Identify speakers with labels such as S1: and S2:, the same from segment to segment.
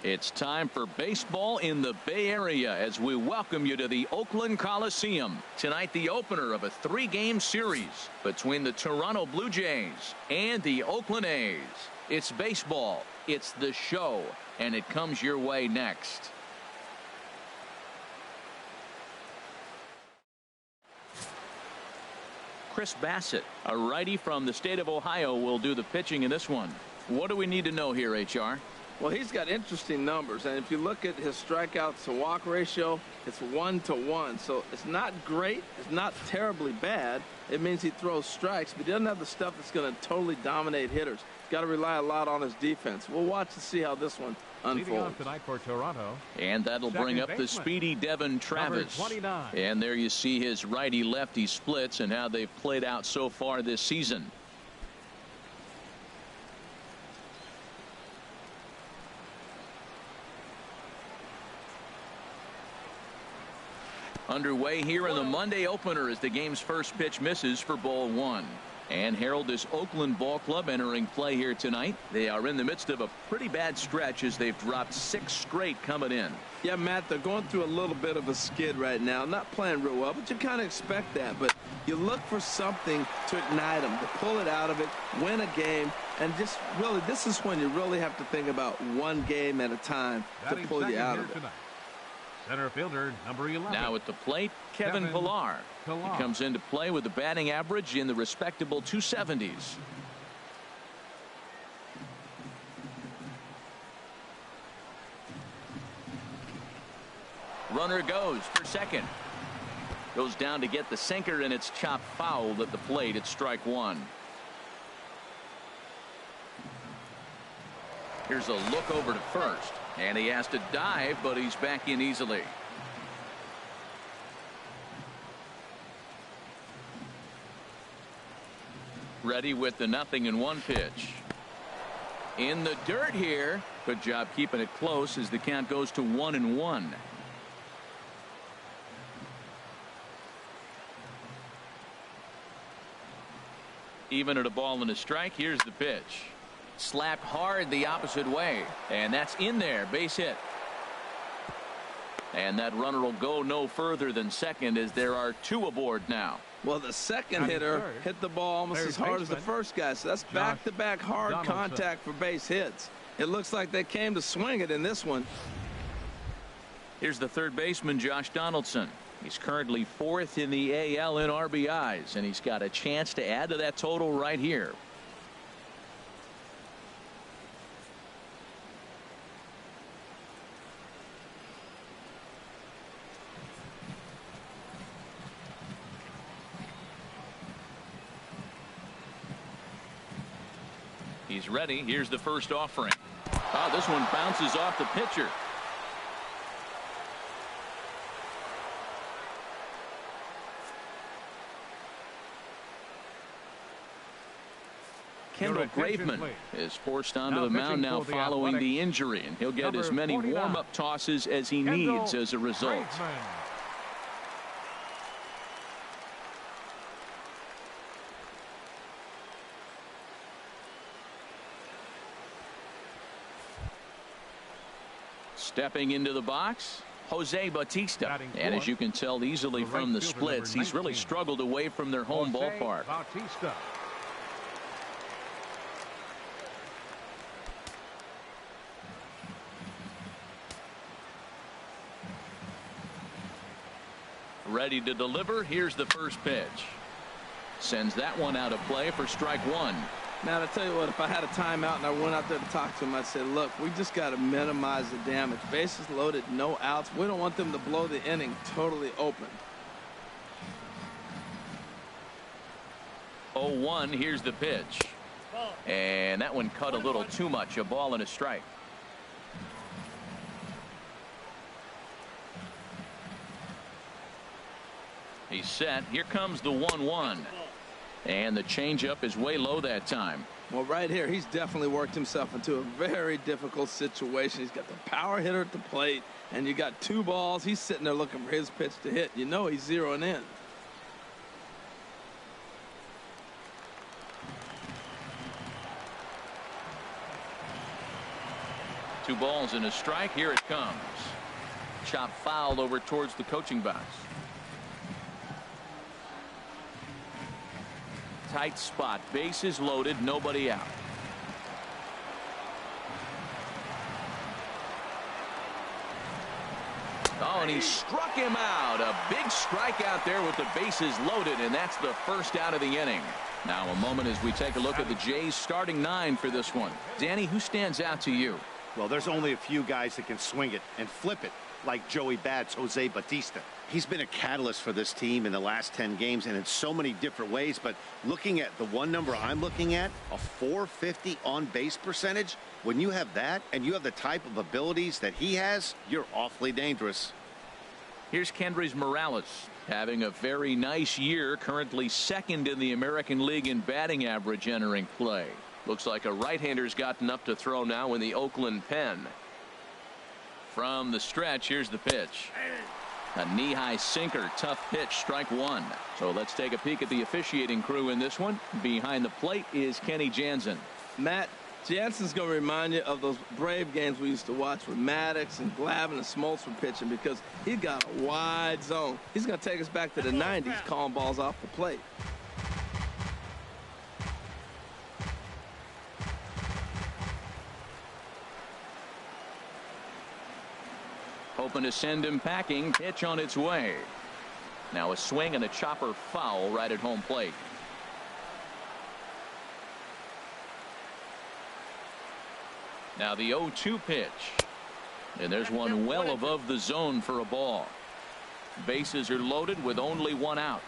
S1: It's time for baseball in the Bay Area as we welcome you to the Oakland Coliseum. Tonight, the opener of a 3-game series between the Toronto Blue Jays and the Oakland A's. It's baseball, it's the show, and it comes your way next. Chris Bassett, a righty from the state of Ohio, will do the pitching in this one. What do we need to know here, HR?
S2: Well, he's got interesting numbers, and if you look at his strikeouts to walk ratio, it's 1-to-1. So it's not great, it's not terribly bad. It means he throws strikes, but he doesn't have the stuff that's going to totally dominate hitters. He's got to rely a lot on his defense. We'll watch and see how this one unfolds.
S3: Leading off tonight for Toronto.
S1: And that'll bring up the speedy Devin Travis. And there you see his righty-lefty splits and how they've played out so far this season. Underway here in the Monday opener as the game's first pitch misses for ball 1. And Harold, this Oakland ball club entering play here tonight. They are in the midst of a pretty bad stretch as they've dropped 6 straight coming in.
S2: Yeah, Matt, they're going through a little bit of a skid right now. Not playing real well, but you kind of expect that. But you look for something to ignite them, to pull it out of it, win a game, and just really, this is when you really have to think about one game at a time to pull you out of it.
S3: Tonight. Center fielder, number 11.
S1: Now at the plate, Kevin Pillar. He comes into play with a batting average in the respectable 270s. Runner goes for second. Goes down to get the sinker, and it's chopped foul at the plate. It's strike 1. Here's a look over to first. And he has to dive, but he's back in easily. Ready with the 0-1 pitch. In the dirt here. Good job keeping it close as the count goes to 1-1. Even at a ball and a strike. Here's the pitch. Slapped hard the opposite way, and that's in there. Base hit. And that runner will go no further than second as there are 2 aboard now.
S2: Well, the second hitter hit the ball almost as hard as the first guy, so that's back-to-back hard contact for base hits. It looks like they came to swing it in this one.
S1: Here's the third baseman, Josh Donaldson. He's currently 4th in the AL in RBIs, and he's got a chance to add to that total right here. He's ready. Here's the first offering. Oh, this one bounces off the pitcher. Kendall Graveman is forced onto the mound now following the injury, and he'll get as many warm-up tosses as he needs as a result. Stepping into the box, Jose Bautista. And as you can tell easily from the splits, he's really struggled away from their home ballpark.
S3: Bautista.
S1: Ready to deliver. Here's the first pitch. Sends that one out of play for strike 1.
S2: Now, I tell you what, if I had a timeout and I went out there to talk to him, I'd say, look, we just got to minimize the damage. Bases loaded, no outs. We don't want them to blow the inning totally open.
S1: 0-1. Here's the pitch. And that one cut a little too much. A ball and a strike. He's set. Here comes the 1-1. And the changeup is way low that time.
S2: Well, right here, he's definitely worked himself into a very difficult situation. He's got the power hitter at the plate, and you got 2 balls. He's sitting there looking for his pitch to hit. You know he's zeroing in.
S1: 2 balls and a strike. Here it comes. Chop foul over towards the coaching box. Tight spot. Bases loaded. Nobody out. Oh, and he struck him out. A big strikeout there with the bases loaded, and that's the first out of the inning. Now a moment as we take a look at the Jays starting 9 for this one. Danny, who stands out to you?
S4: Well, there's only a few guys that can swing it and flip it, like Joey Bats, Jose Bautista. He's been a catalyst for this team in the last 10 games and in so many different ways. But looking at the one number I'm looking at, a .450 on base percentage, when you have that and you have the type of abilities that he has, you're awfully dangerous.
S1: Here's Kendrys Morales having a very nice year, currently 2nd in the American League in batting average entering play. Looks like a right-hander's gotten up to throw now in the Oakland pen. From the stretch, here's the pitch. A knee-high sinker, tough pitch, strike 1. So let's take a peek at the officiating crew in this one. Behind the plate is Kenny Jansen.
S2: Matt, Jansen's going to remind you of those Brave games we used to watch with Maddox and Glavine and Smoltz were pitching, because he's got a wide zone. He's going to take us back to the 90s calling balls off the plate.
S1: Hoping to send him packing. Pitch on its way. Now a swing and a chopper foul right at home plate. Now the 0-2 pitch. And there's one well above the zone for a ball. Bases are loaded with only 1 out.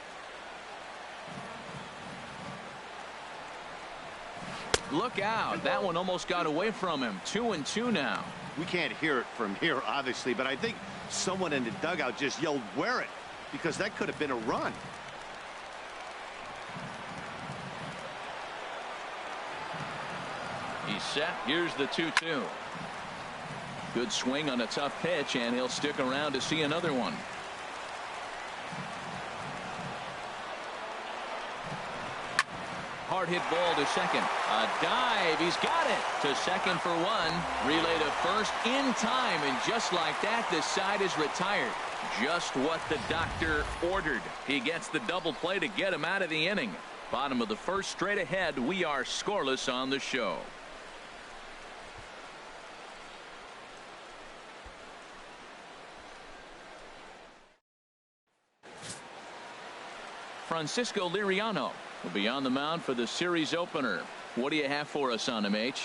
S1: Look out. That one almost got away from him. 2-2 now.
S4: We can't hear it from here, obviously, but I think someone in the dugout just yelled, "Wear it," because that could have been a run.
S1: He's set. Here's the 2-2. Good swing on a tough pitch, and he'll stick around to see another one. Hard hit ball to second. A dive. He's got it. To second for 1. Relay to first in time. And just like that, the side is retired. Just what the doctor ordered. He gets the double play to get him out of the inning. Bottom of the first, straight ahead. We are scoreless on the show. Francisco Liriano will be on the mound for the series opener. What do you have for us on him, H?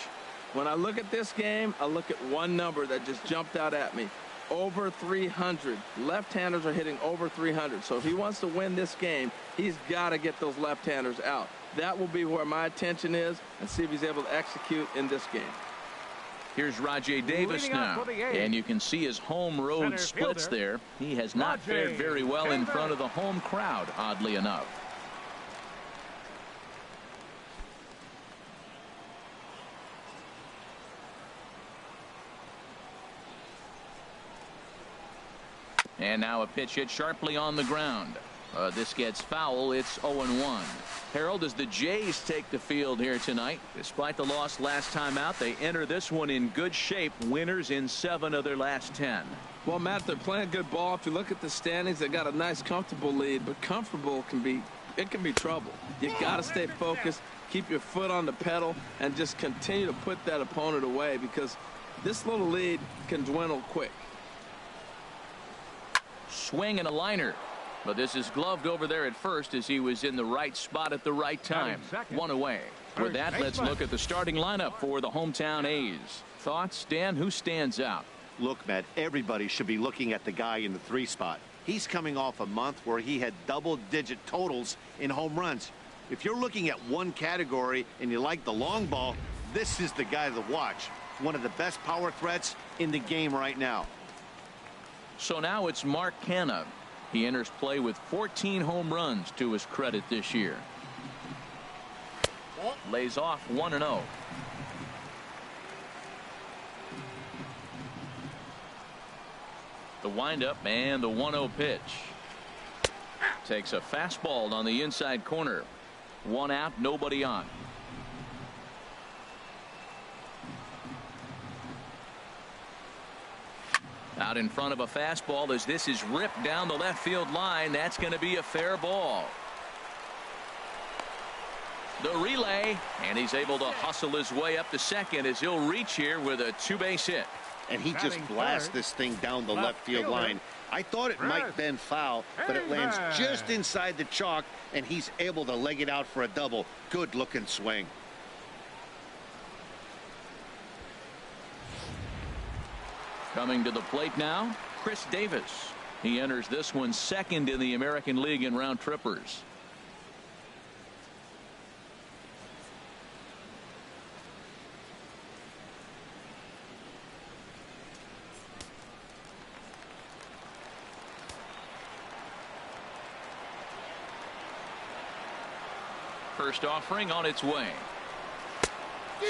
S2: When I look at this game, I look at one number that just jumped out at me. Over 300. Left-handers are hitting over 300. So if he wants to win this game, he's got to get those left-handers out. That will be where my attention is, and see if he's able to execute in this game.
S1: Here's Rajay Davis now, and you can see his home road splits there. He has not fared very well in front of the home crowd, oddly enough. And now a pitch hit sharply on the ground. This gets foul. It's 0-1. Harold, as the Jays take the field here tonight, despite the loss last time out, they enter this one in good shape. Winners in 7 of their last 10.
S2: Well, Matt, they're playing good ball. If you look at the standings, they got a nice, comfortable lead, but comfortable can be trouble. You got to stay focused, keep your foot on the pedal, and just continue to put that opponent away, because this little lead can dwindle quick.
S1: Swing and a liner. But this is gloved over there at first, as he was in the right spot at the right time. 1 away. With that, let's look at the starting lineup for the hometown A's. Thoughts, Dan? Who stands out?
S4: Look, Matt, everybody should be looking at the guy in the 3 spot. He's coming off a month where he had double-digit totals in home runs. If you're looking at one category and you like the long ball, this is the guy to watch. One of the best power threats in the game right now.
S1: So now it's Mark Canha. He enters play with 14 home runs to his credit this year. Lays off 1-0. The windup and the 1-0 pitch. Takes a fastball on the inside corner. 1 out, nobody on. Out in front of a fastball as this is ripped down the left field line. That's going to be a fair ball. The relay, and he's able to hustle his way up to second as he'll reach here with a two-base hit.
S4: And he just blasts this thing down the left field line. I thought it might have been foul, but it lands just inside the chalk, and he's able to leg it out for a double. Good-looking swing.
S1: Coming to the plate now, Chris Davis. He enters this one second in the American League in round trippers. First offering on its way.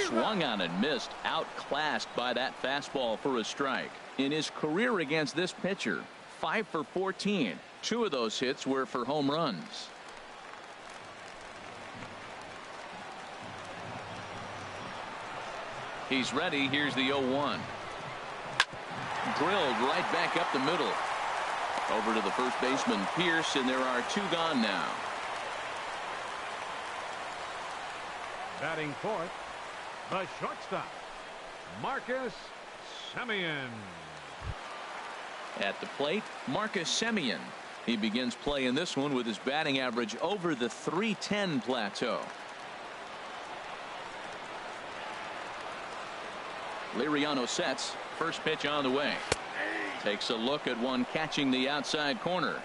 S1: Swung on and missed, outclassed by that fastball for a strike. In his career against this pitcher, 5 for 14. 2 of those hits were for home runs. He's ready. Here's the 0-1. Drilled right back up the middle. Over to the first baseman, Pierce, and there are 2 gone now.
S3: Batting fourth, the shortstop, Marcus Semien.
S1: At the plate, Marcus Semien. He begins play in this one with his batting average over the .310 plateau. Liriano sets. First pitch on the way. Takes a look at one catching the outside corner.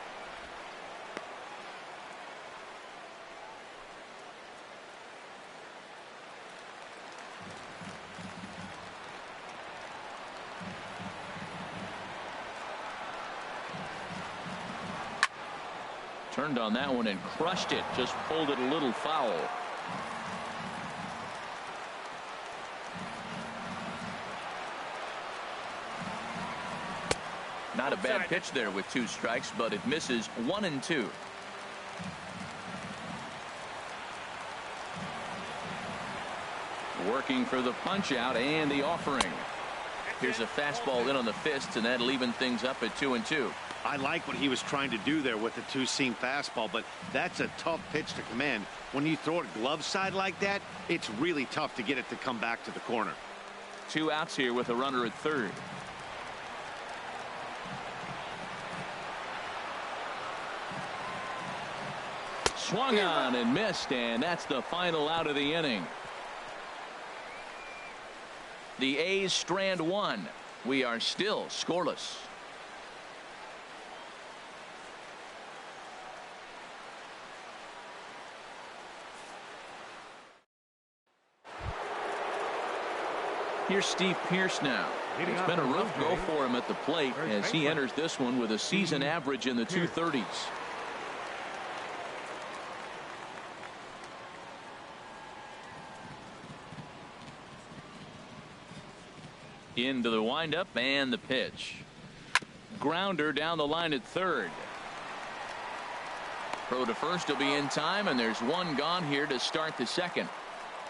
S1: Turned on that one and crushed it. Just pulled it a little foul. Not a bad pitch there with 2 strikes, but it misses 1 and 2. Working for the punch out and the offering. Here's a fastball in on the fist, and that'll even things up at 2 and 2.
S4: I like what he was trying to do there with the 2-seam fastball, but that's a tough pitch to command. When you throw it glove side like that, it's really tough to get it to come back to the corner.
S1: 2 outs here with a runner at third. Swung on and missed, and that's the final out of the inning. The A's strand 1. We are still scoreless. Here's Steve Pierce now. It's been a rough go for him at the plate as he enters this one with a season average in the 230s. Into the windup and the pitch. Grounder down the line at third. Throw to first will be in time, and there's 1 gone here to start the second.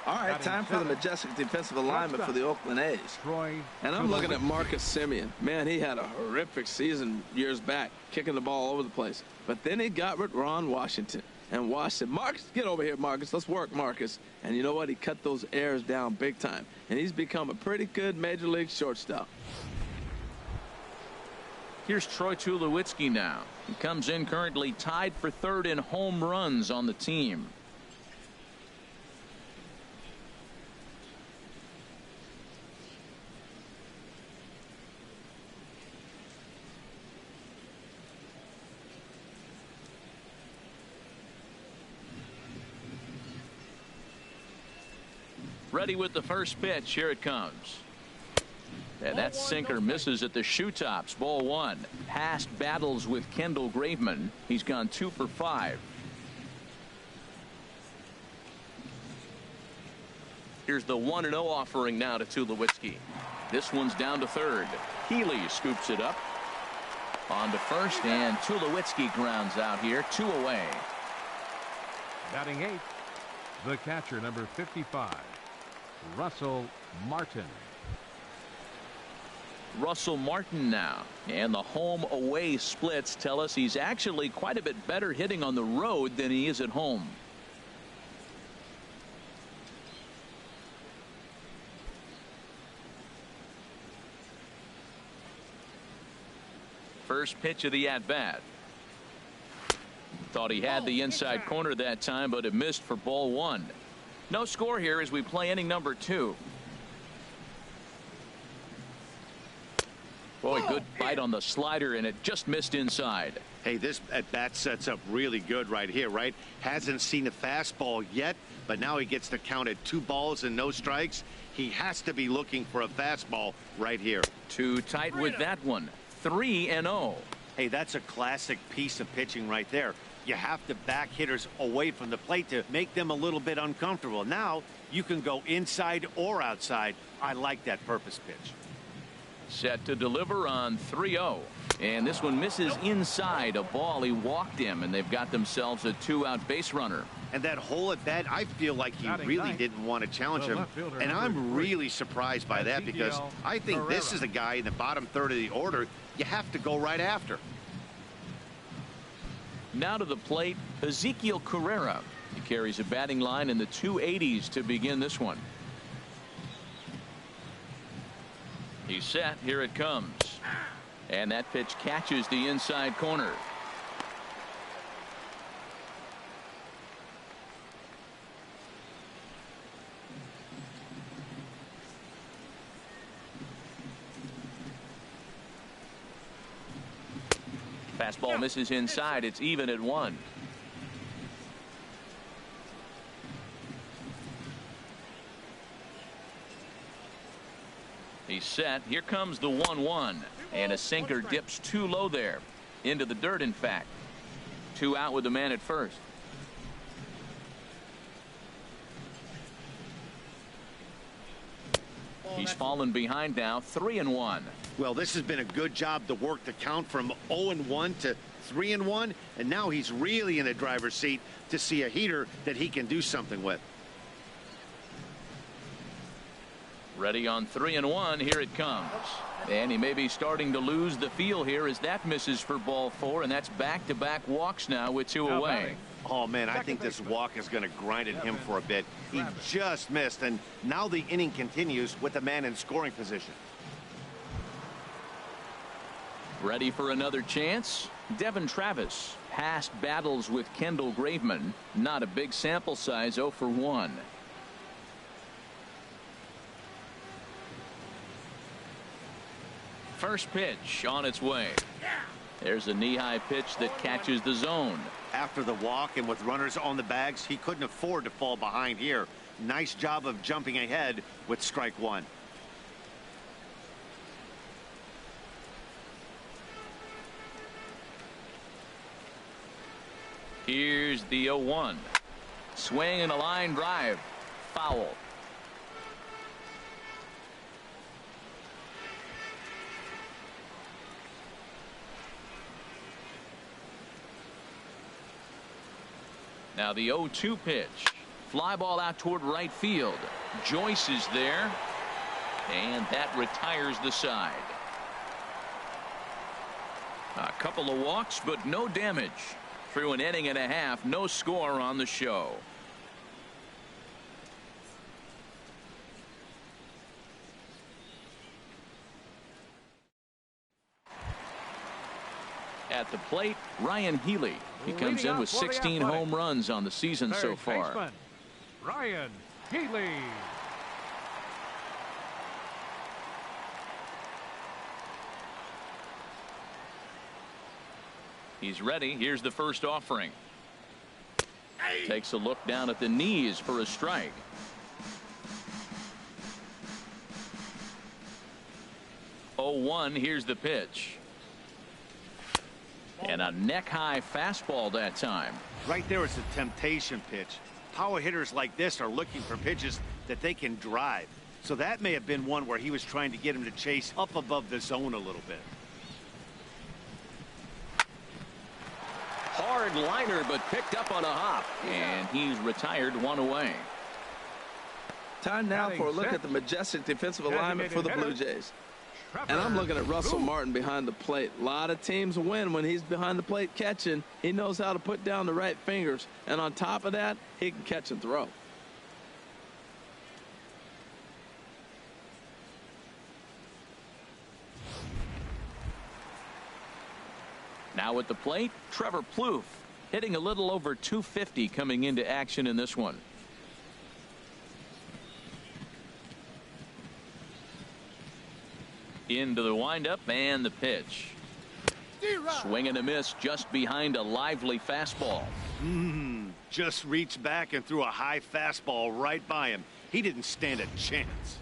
S2: All right, time for the majestic defensive alignment for the Oakland A's. And I'm looking at Marcus Semien. Man, he had a horrific season years back, kicking the ball all over the place. But then he got with Ron Washington. And Wash said, Marcus, get over here, Marcus. Let's work, Marcus. And you know what? He cut those errors down big time. And he's become a pretty good major league shortstop.
S1: Here's Troy Tulowitzki now. He comes in currently tied for third in home runs on the team. Ready with the first pitch. Here it comes. And that sinker misses at the shoe tops. Ball 1. Past battles with Kendall Graveman. He's gone 2 for 5. Here's the 1-0 offering now to Tulowitzki. This one's down to third. Healy scoops it up. On to first, and Tulowitzki grounds out here. 2 away.
S3: Batting 8th, the catcher, number 55. Russell Martin.
S1: Russell Martin now. And the home away splits tell us he's actually quite a bit better hitting on the road than he is at home. First pitch of the at-bat. Thought he had the inside corner that time, but it missed for ball one. No score here as we play inning number 2. Boy, good bite on the slider, and it just missed inside.
S4: Hey, this at-bat sets up really good right here, right? Hasn't seen a fastball yet, but now he gets to count at 2 balls and no strikes. He has to be looking for a fastball right here.
S1: Too tight with that one. 3-0.
S4: Hey, that's a classic piece of pitching right there. You have to back hitters away from the plate to make them a little bit uncomfortable. Now you can go inside or outside. I like that purpose pitch.
S1: Set to deliver on 3-0. And this one misses inside. A ball. He walked him, and they've got themselves a 2-out base runner.
S4: And that hole at bat, I feel like he really didn't want to challenge him. And I'm really surprised by that, because I think this is a guy in the bottom third of the order you have to go right after.
S1: Now to the plate, Ezekiel Carrera. He carries a batting line in the 280s to begin this one. He's set. Here it comes. And that pitch catches the inside corner. Fastball misses inside. It's even at 1. He's set. Here comes the 1-1. And a sinker dips too low there. Into the dirt, in fact. 2 out with the man at first. He's fallen behind now. 3-1.
S4: Well, this has been a good job to work the count from 0-1 to 3-1, and now he's really in the driver's seat to see a heater that he can do something with.
S1: Ready on 3-1. Here it comes. And he may be starting to lose the feel here as that misses for ball 4, and that's back-to-back walks now with 2 away.
S4: Oh, man, I think this walk is going to grind at him for a bit. He just missed, and now the inning continues with a man in scoring position.
S1: Ready for another chance? Devin Travis. Past battles with Kendall Graveman. Not a big sample size, 0 for 1. First pitch on its way. There's a knee-high pitch that catches the zone.
S4: After the walk and with runners on the bags, he couldn't afford to fall behind here. Nice job of jumping ahead with strike 1.
S1: Here's the 0-1. Swing and a line drive. Foul. Now the 0-2 pitch. Fly ball out toward right field. Joyce is there. And that retires the side. A couple of walks, but no damage. Through an inning and a half, no score on the show. At the plate, Ryan Healy. He comes in with 16 home runs on the season so far.
S3: Ryan Healy.
S1: He's ready. Here's the first offering. Takes a look down at the knees for a strike. Oh, 1. Here's the pitch. And a neck-high fastball that time.
S4: Right there is a temptation pitch. Power hitters like this are looking for pitches that they can drive. So that may have been one where he was trying to get him to chase up above the zone a little bit.
S1: Hard liner, but picked up on a hop. And he's retired 1 away.
S2: Time now for a look at the majestic defensive alignment for the Blue Jays. And I'm looking at Russell Martin behind the plate. A lot of teams win when he's behind the plate catching. He knows how to put down the right fingers. And on top of that, he can catch and throw.
S1: Now at the plate, Trevor Plouffe, hitting a little over 250 coming into action in this one. Into the windup and the pitch. Swing and a miss just behind a lively fastball.
S4: Just reached back and threw a high fastball right by him. He didn't stand a chance.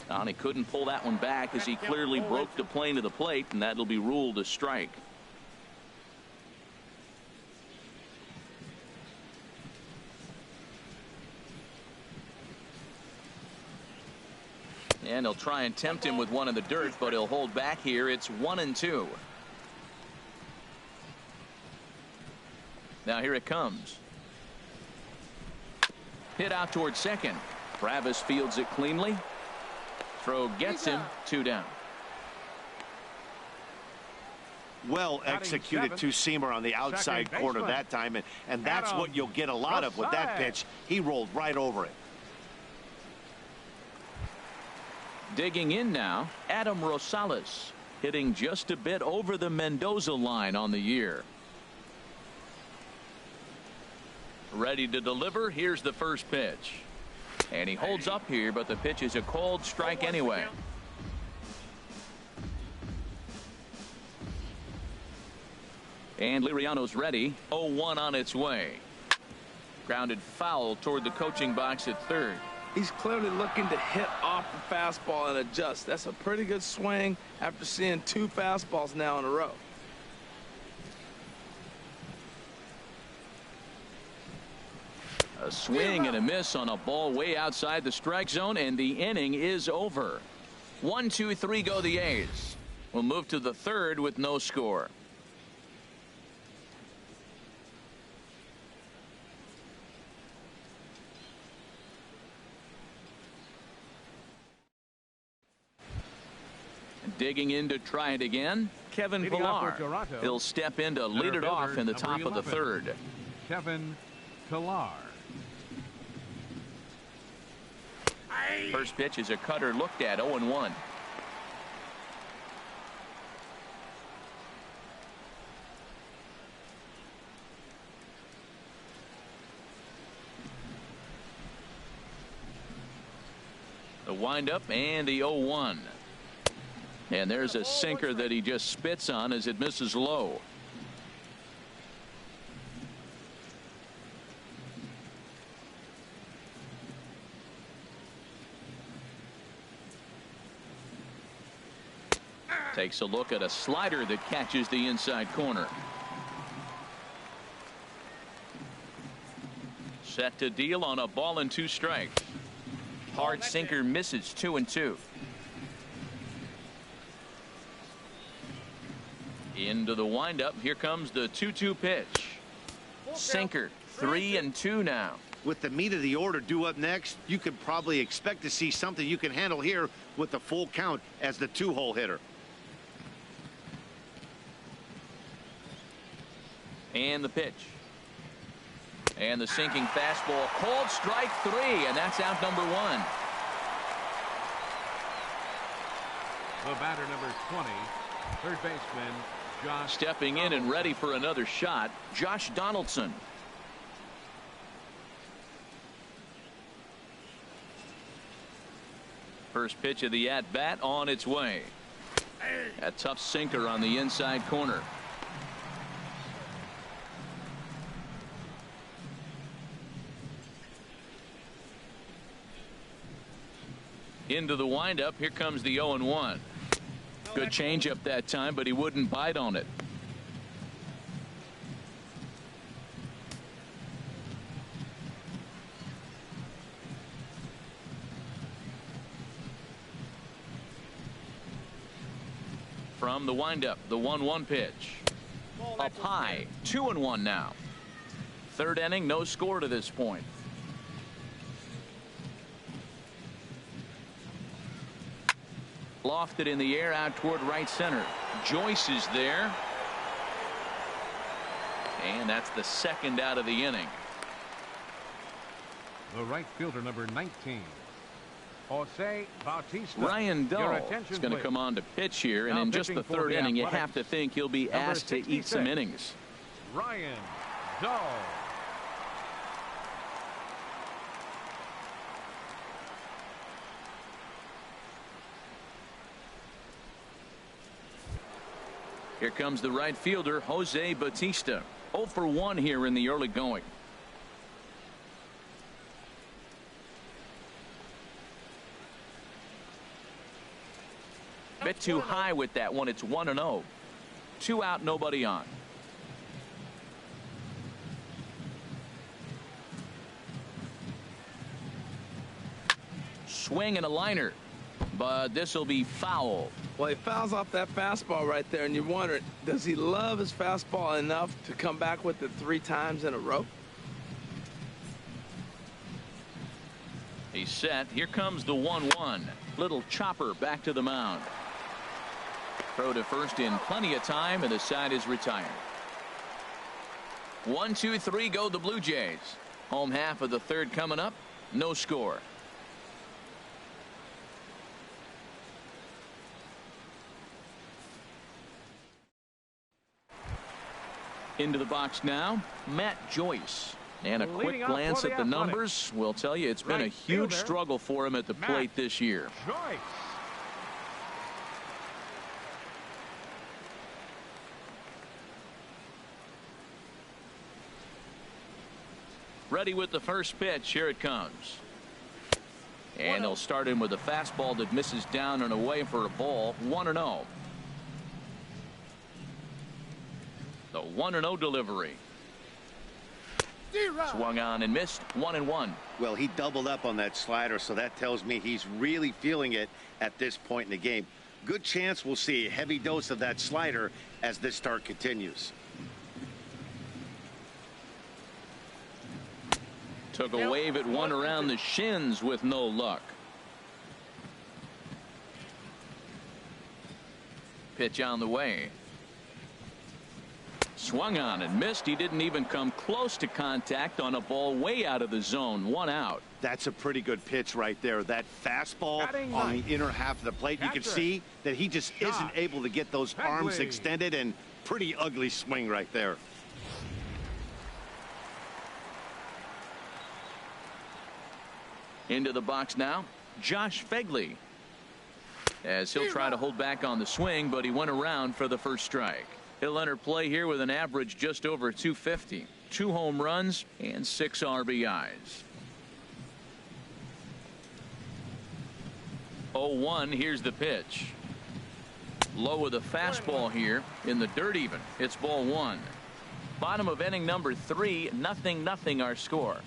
S1: And he couldn't pull that one back as he clearly broke the plane of the plate, and that'll be ruled a strike. And he'll try and tempt him with one in the dirt, but he'll hold back here. It's 1-2. Now here it comes. Hit out towards second. Travis fields it cleanly. Throw gets him. 2 down.
S4: Well executed two-seamer on the outside corner that time, and that's what you'll get a lot of with that pitch. He rolled right over it.
S1: Digging in now, Adam Rosales, hitting just a bit over the Mendoza line on the year. Ready to deliver. Here's the first pitch. And he holds up here, but the pitch is a cold strike anyway. And Liriano's ready. 0-1 on its way. Grounded foul toward the coaching box at third.
S2: He's clearly looking to hit off the fastball and adjust. That's a pretty good swing after seeing 2 fastballs now in a row.
S1: A swing and a miss on a ball way outside the strike zone, and the inning is over. 1-2-3 go the A's. We'll move to the third with no score. Digging in to try it again, Kevin Pillar. He'll step in to lead it off in the top of the third.
S3: Kevin Pillar.
S1: First pitch is a cutter looked at. 0-1. The windup and the 0-1. And there's a sinker that he just spits on as it misses low. Takes a look at a slider that catches the inside corner. Set to deal on a ball and 2 strikes. Hard sinker misses. 2-2. Into the windup. Here comes the 2-2 pitch. Sinker. 3-2 now.
S4: With the meat of the order due up next, you could probably expect to see something you can handle here with the full count as the 2-hole hitter.
S1: And the pitch. And the sinking fastball. Called strike 3, and that's out number 1.
S3: The batter number 20, third baseman Josh.
S1: Stepping in and ready for another shot, Josh Donaldson. First pitch of the at-bat on its way. A tough sinker on the inside corner. Into the windup. Here comes the 0-1. Good changeup that time, but he wouldn't bite on it. From the windup, the 1-1 pitch. Up high. 2-1 now. Third inning, no score to this point. Lofted in the air out toward right center. Joyce is there. And that's the second out of the inning.
S3: The right fielder, number 19, Jose Bautista.
S1: Ryan Dull is going to come on to pitch here, and in just the third inning, you have to think he'll be asked to eat some innings.
S3: Ryan Dull.
S1: Here comes the right fielder, Jose Bautista. 0 for 1 here in the early going. Bit too high with that one. It's 1-0. 2 out, nobody on. Swing and a liner, but this will be foul.
S2: Well, he fouls off that fastball right there, and you wonder, does he love his fastball enough to come back with it 3 times in a row?
S1: He's set. Here comes the 1-1. Little chopper back to the mound. Throw to first in plenty of time, and the side is retired. 1, 2, 3 go the Blue Jays. Home half of the third coming up. No score. Into the box now, Matt Joyce. And a quick glance at the numbers will tell you it's been a huge struggle for him at the plate this year.
S3: Joyce.
S1: Ready with the first pitch. Here it comes. And he'll start in with a fastball that misses down and away for a ball. 1-0. The 1-0 delivery. Swung on and missed. 1-1.
S4: Well, he doubled up on that slider, so that tells me he's really feeling it at this point in the game. Good chance we'll see a heavy dose of that slider as this start continues.
S1: Took a wave at one around the shins with no luck. Pitch on the way. Swung on and missed. He didn't even come close to contact on a ball way out of the zone. 1 out.
S4: That's a pretty good pitch right there. That fastball on the inner half of the plate. You can see that he just isn't able to get those arms extended, and pretty ugly swing right there.
S1: Into the box now, Josh Fegley. As he'll try to hold back on the swing, but he went around for the first strike. He'll enter play here with an average just over 250. 2 home runs and 6 RBIs. 0-1. Here's the pitch. Low with a fastball here in the dirt even. It's ball 1. Bottom of inning number 3. 0-0 our score.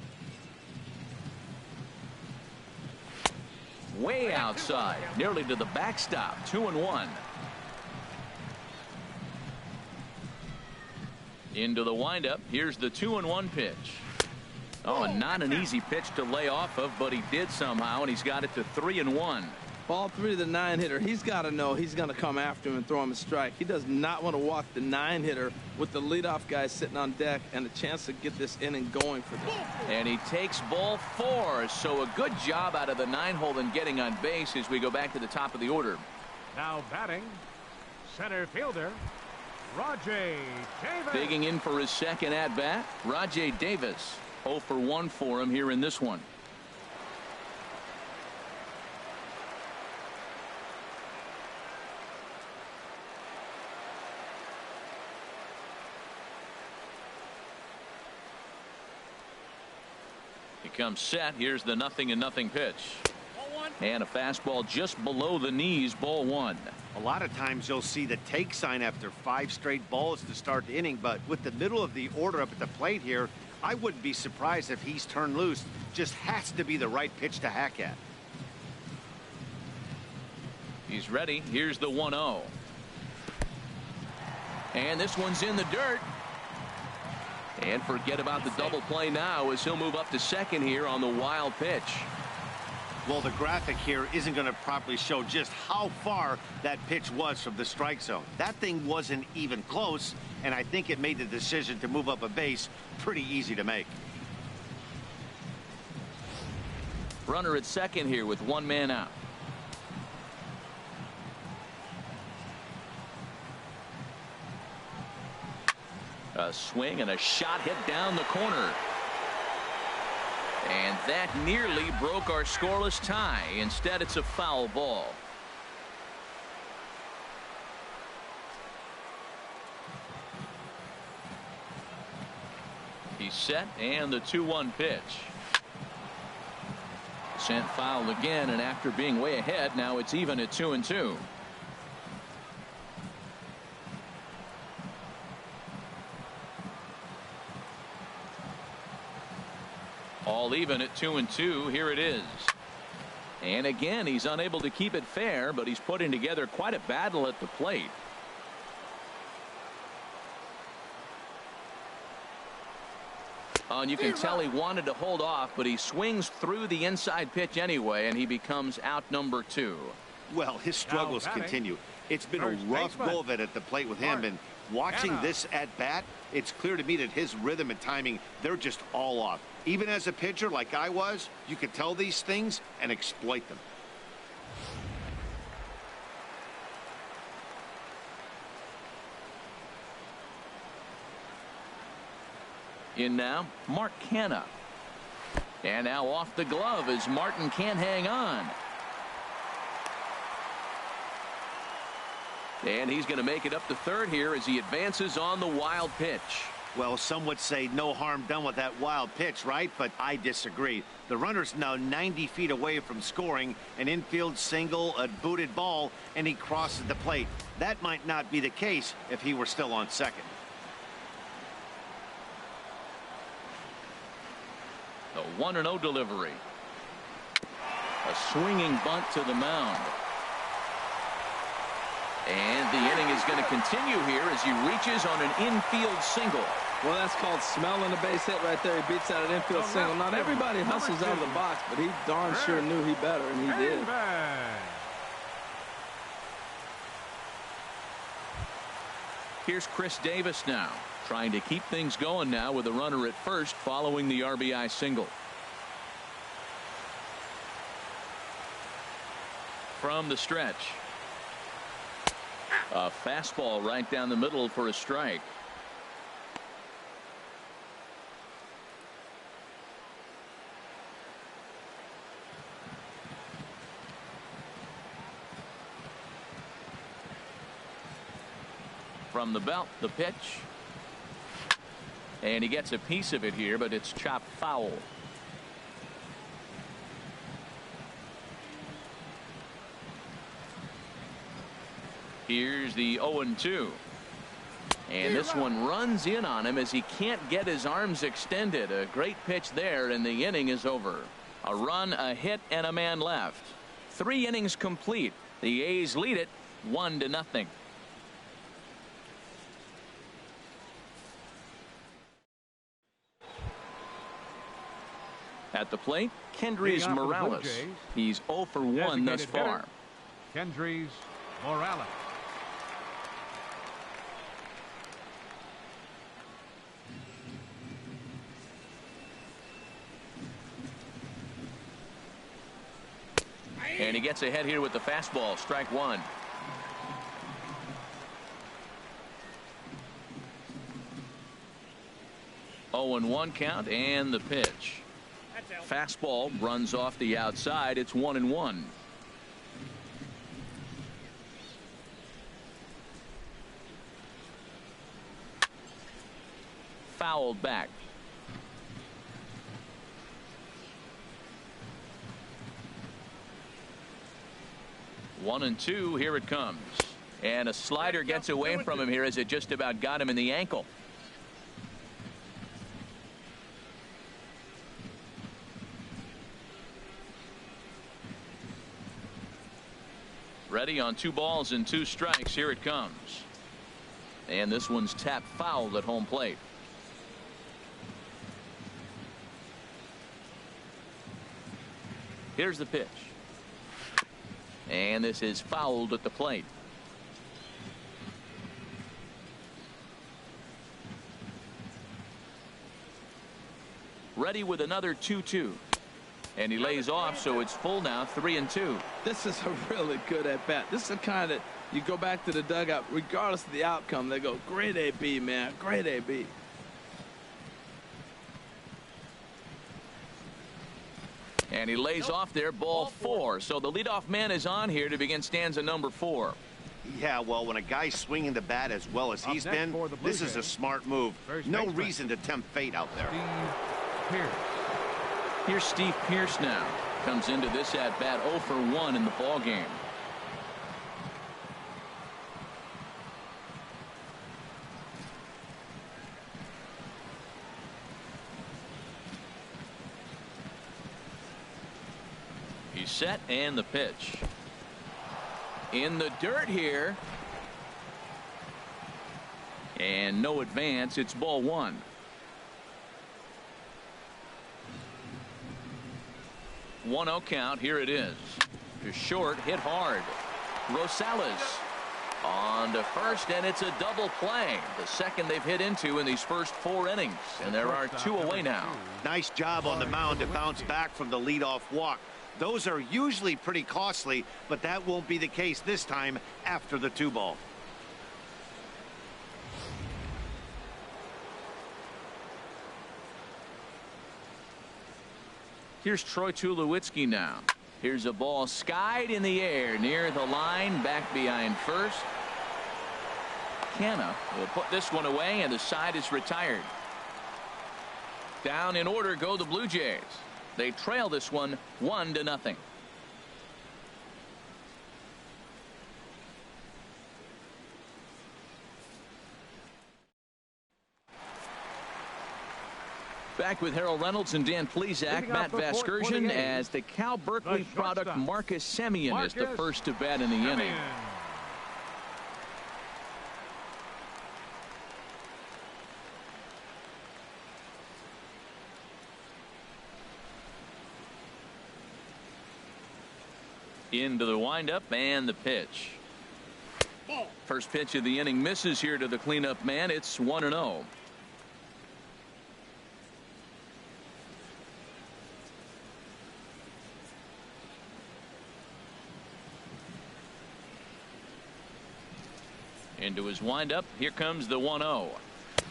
S1: Way outside, nearly to the backstop. 2-1. Into the windup. Here's the 2-1 pitch. Oh, and not an easy pitch to lay off of, but he did somehow, and he's got it to 3-1.
S2: Ball 3 to the 9-hitter. He's got to know he's going to come after him and throw him a strike. He does not want to walk the 9-hitter with the leadoff guy sitting on deck and a chance to get this inning going for them.
S1: And he takes ball 4. So a good job out of the 9-hole in getting on base as we go back to the top of the order.
S3: Now batting, center fielder, Rajay Davis.
S1: Digging in for his second at bat, Rajay Davis. 0 for 1 for him here in this one. He comes set. Here's the 0-0 pitch. And a fastball just below the knees. Ball 1.
S4: A lot of times you'll see the take sign after 5 straight balls to start the inning, but with the middle of the order up at the plate here, I wouldn't be surprised if he's turned loose. Just has to be the right pitch to hack at.
S1: He's ready. Here's the 1-0. And this one's in the dirt. And forget about the double play now as he'll move up to second here on the wild pitch.
S4: Well, the graphic here isn't going to properly show just how far that pitch was from the strike zone. That thing wasn't even close, and I think it made the decision to move up a base pretty easy to make.
S1: Runner at second here with one man out. A swing and a shot hit down the corner. And that nearly broke our scoreless tie. Instead, it's a foul ball. He's set, and the 2-1 pitch. Sent foul again, and after being way ahead, now it's even at 2-2. All even at 2-2. Here it is. And again, he's unable to keep it fair, but he's putting together quite a battle at the plate. Oh, and you can tell he wanted to hold off, but he swings through the inside pitch anyway, and he becomes out number 2.
S4: Well, his struggles continue. It's been a rough go of it at the plate with him, and watching this at bat, it's clear to me that his rhythm and timing, they're just all off. Even as a pitcher like I was, you could tell these things and exploit them.
S1: In now, Mark Canha. And now off the glove as Martin can't hang on. And he's going to make it up to third here as he advances on the wild pitch.
S4: Well, some would say no harm done with that wild pitch, right? But I disagree. The runner's now 90 feet away from scoring an infield single, a booted ball, and he crosses the plate. That might not be the case if he were still on second.
S1: The 1-0 delivery. A swinging bunt to the mound. And the inning is going to continue here as he reaches on an infield single.
S2: Well, that's called smelling a base hit right there. He beats out an infield single. Not everybody hustles out of the box, but he darn sure knew he better, and he did.
S1: Here's Chris Davis now, trying to keep things going now with a runner at first following the RBI single. From the stretch. A fastball right down the middle for a strike. From the belt, the pitch. And he gets a piece of it here, but it's chopped foul. Here's the 0-2. And this one runs in on him as he can't get his arms extended. A great pitch there, and the inning is over. A run, a hit, and a man left. 3 innings complete. The A's lead it 1-0. At the plate, Kendrys Morales. He's 0 for 1 thus far.
S3: Kendrys Morales.
S1: And he gets ahead here with the fastball. Strike 1. Oh, and 1 count, and the pitch. Fastball runs off the outside. It's 1-1. Fouled back. One and 2. Here it comes. And a slider gets away from him here as it just about got him in the ankle. Ready on 2 balls and 2 strikes. Here it comes. And this one's tapped foul at home plate. Here's the pitch. And this is fouled at the plate. Ready with another 2-2. And he lays off, so it's full now, 3-2.
S2: This is a really good at-bat. This is the kind that you go back to the dugout, regardless of the outcome, they go, great AB, man, great AB.
S1: And he lays off there, ball 4. So the leadoff man is on here to begin stanza number 4.
S4: Yeah, well, when a guy's swinging the bat as well as he's been, this is a smart move. No reason to tempt fate out there.
S1: Here's Steve Pearce now. Comes into this at-bat 0 for 1 in the ball game. He's set, and the pitch. In the dirt here. And no advance. It's ball 1. 1-0 count. Here it is. To short, hit hard. Rosales on to first, and it's a double play. The second they've hit into in these first 4 innings. And there are 2 away now.
S4: Nice job on the mound to bounce back from the leadoff walk. Those are usually pretty costly, but that won't be the case this time after the 2-ball.
S1: Here's Troy Tulowitzki now. Here's a ball skied in the air near the line, back behind first. Canna will put this one away, and the side is retired. Down in order go the Blue Jays. They trail this one 1-0. Back with Harold Reynolds and Dan Plesac. Matt Vasgersian as the Cal Berkeley product Marcus Semien is the first to bat in the inning. Into the windup and the pitch. First pitch of the inning misses here to the cleanup man. It's 1-0. Into his windup. Here comes the 1-0.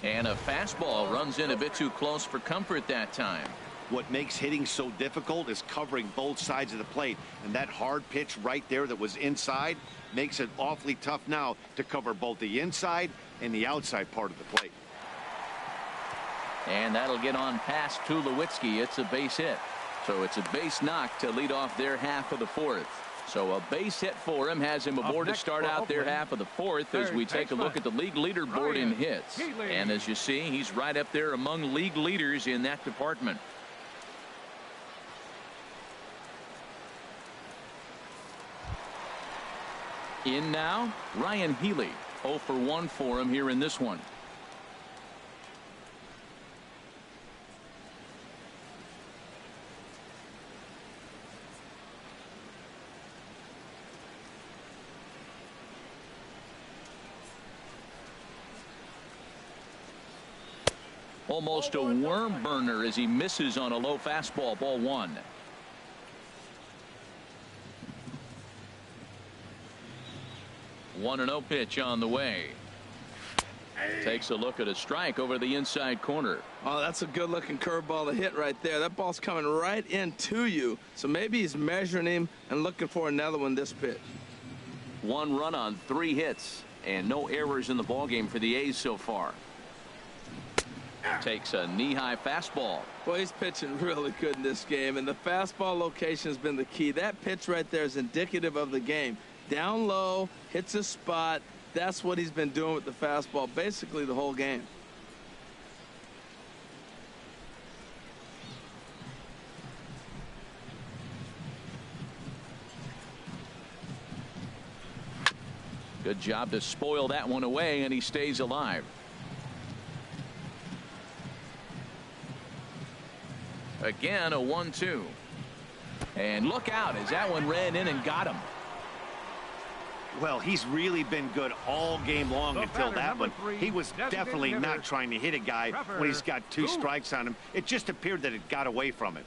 S1: And a fastball runs in a bit too close for comfort that time.
S4: What makes hitting so difficult is covering both sides of the plate, and that hard pitch right there that was inside makes it awfully tough now to cover both the inside and the outside part of the plate.
S1: And that'll get on past Tulowitzki. It's a base hit. So it's a base knock to lead off their half of the 4th. So a base hit for him has him aboard to start out their half of the 4th as we take a look at the league leaderboard in hits. And as you see, he's right up there among league leaders in that department. In now, Ryan Healy. 0 for 1 for him here in this one. Almost a worm burner as he misses on a low fastball. Ball 1. One 1-0 pitch on the way. Takes a look at a strike over the inside corner.
S2: Oh, that's a good looking curveball to hit right there. That ball's coming right into you. So maybe he's measuring him and looking for another one this pitch.
S1: 1 run on 3 hits and no errors in the ballgame for the A's so far. Takes a knee-high fastball.
S2: Well, he's pitching really good in this game, and the fastball location has been the key. That pitch right there is indicative of the game. Down low, hits a spot. That's what he's been doing with the fastball basically the whole game.
S1: Good job to spoil that one away, and he stays alive. Again, a 1-2. And look out as that one ran in and got him.
S4: Well, he's really been good all game long until that one. He was definitely not trying to hit a guy when he's got 2 strikes on him. It just appeared that it got away from it.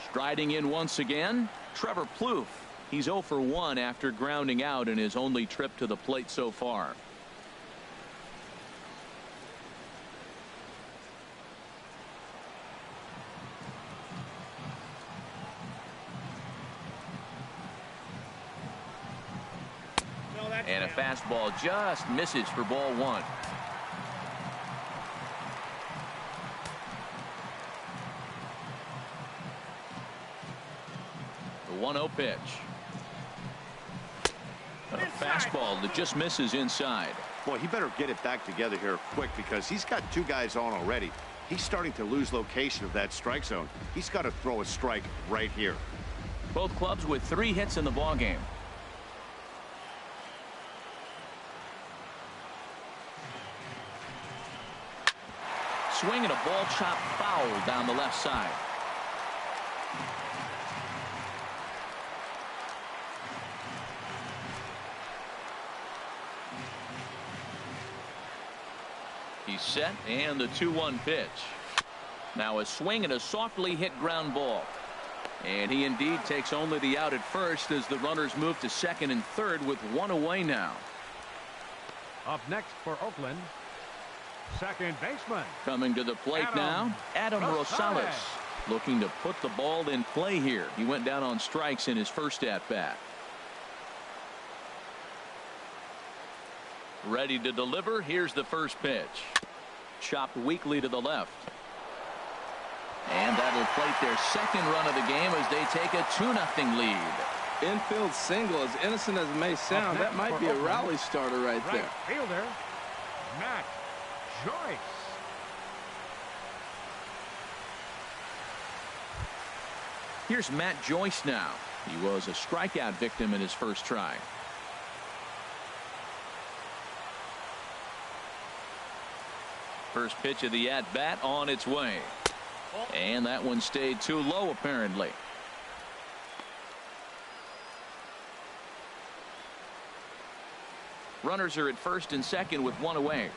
S1: Striding in once again, Trevor Plouffe. He's 0 for 1 after grounding out in his only trip to the plate so far. And a fastball just misses for ball 1. The 1-0 pitch. A fastball that just misses inside.
S4: Boy, he better get it back together here quick because he's got 2 guys on already. He's starting to lose location of that strike zone. He's got to throw a strike right here.
S1: Both clubs with 3 hits in the ballgame. Swinging a ball chopped foul down the left side. He's set, and the 2-1 pitch. Now a swing and a softly hit ground ball. And he indeed takes only the out at first as the runners move to second and third with 1 away now.
S3: Up next for Oakland, second baseman.
S1: Coming to the plate now, Adam Rosales. Looking to put the ball in play here. He went down on strikes in his first at-bat. Ready to deliver. Here's the first pitch. Chopped weakly to the left. And that'll plate their second run of the game as they take a 2-0 lead.
S2: Infield single, as innocent as it may sound, that might be a rally starter right there.
S3: Fielder, Matt Joyce.
S1: Here's Matt Joyce now. He was a strikeout victim in his first try. First pitch of the at-bat on its way. And that one stayed too low apparently. Runners are at first and second with 1 away.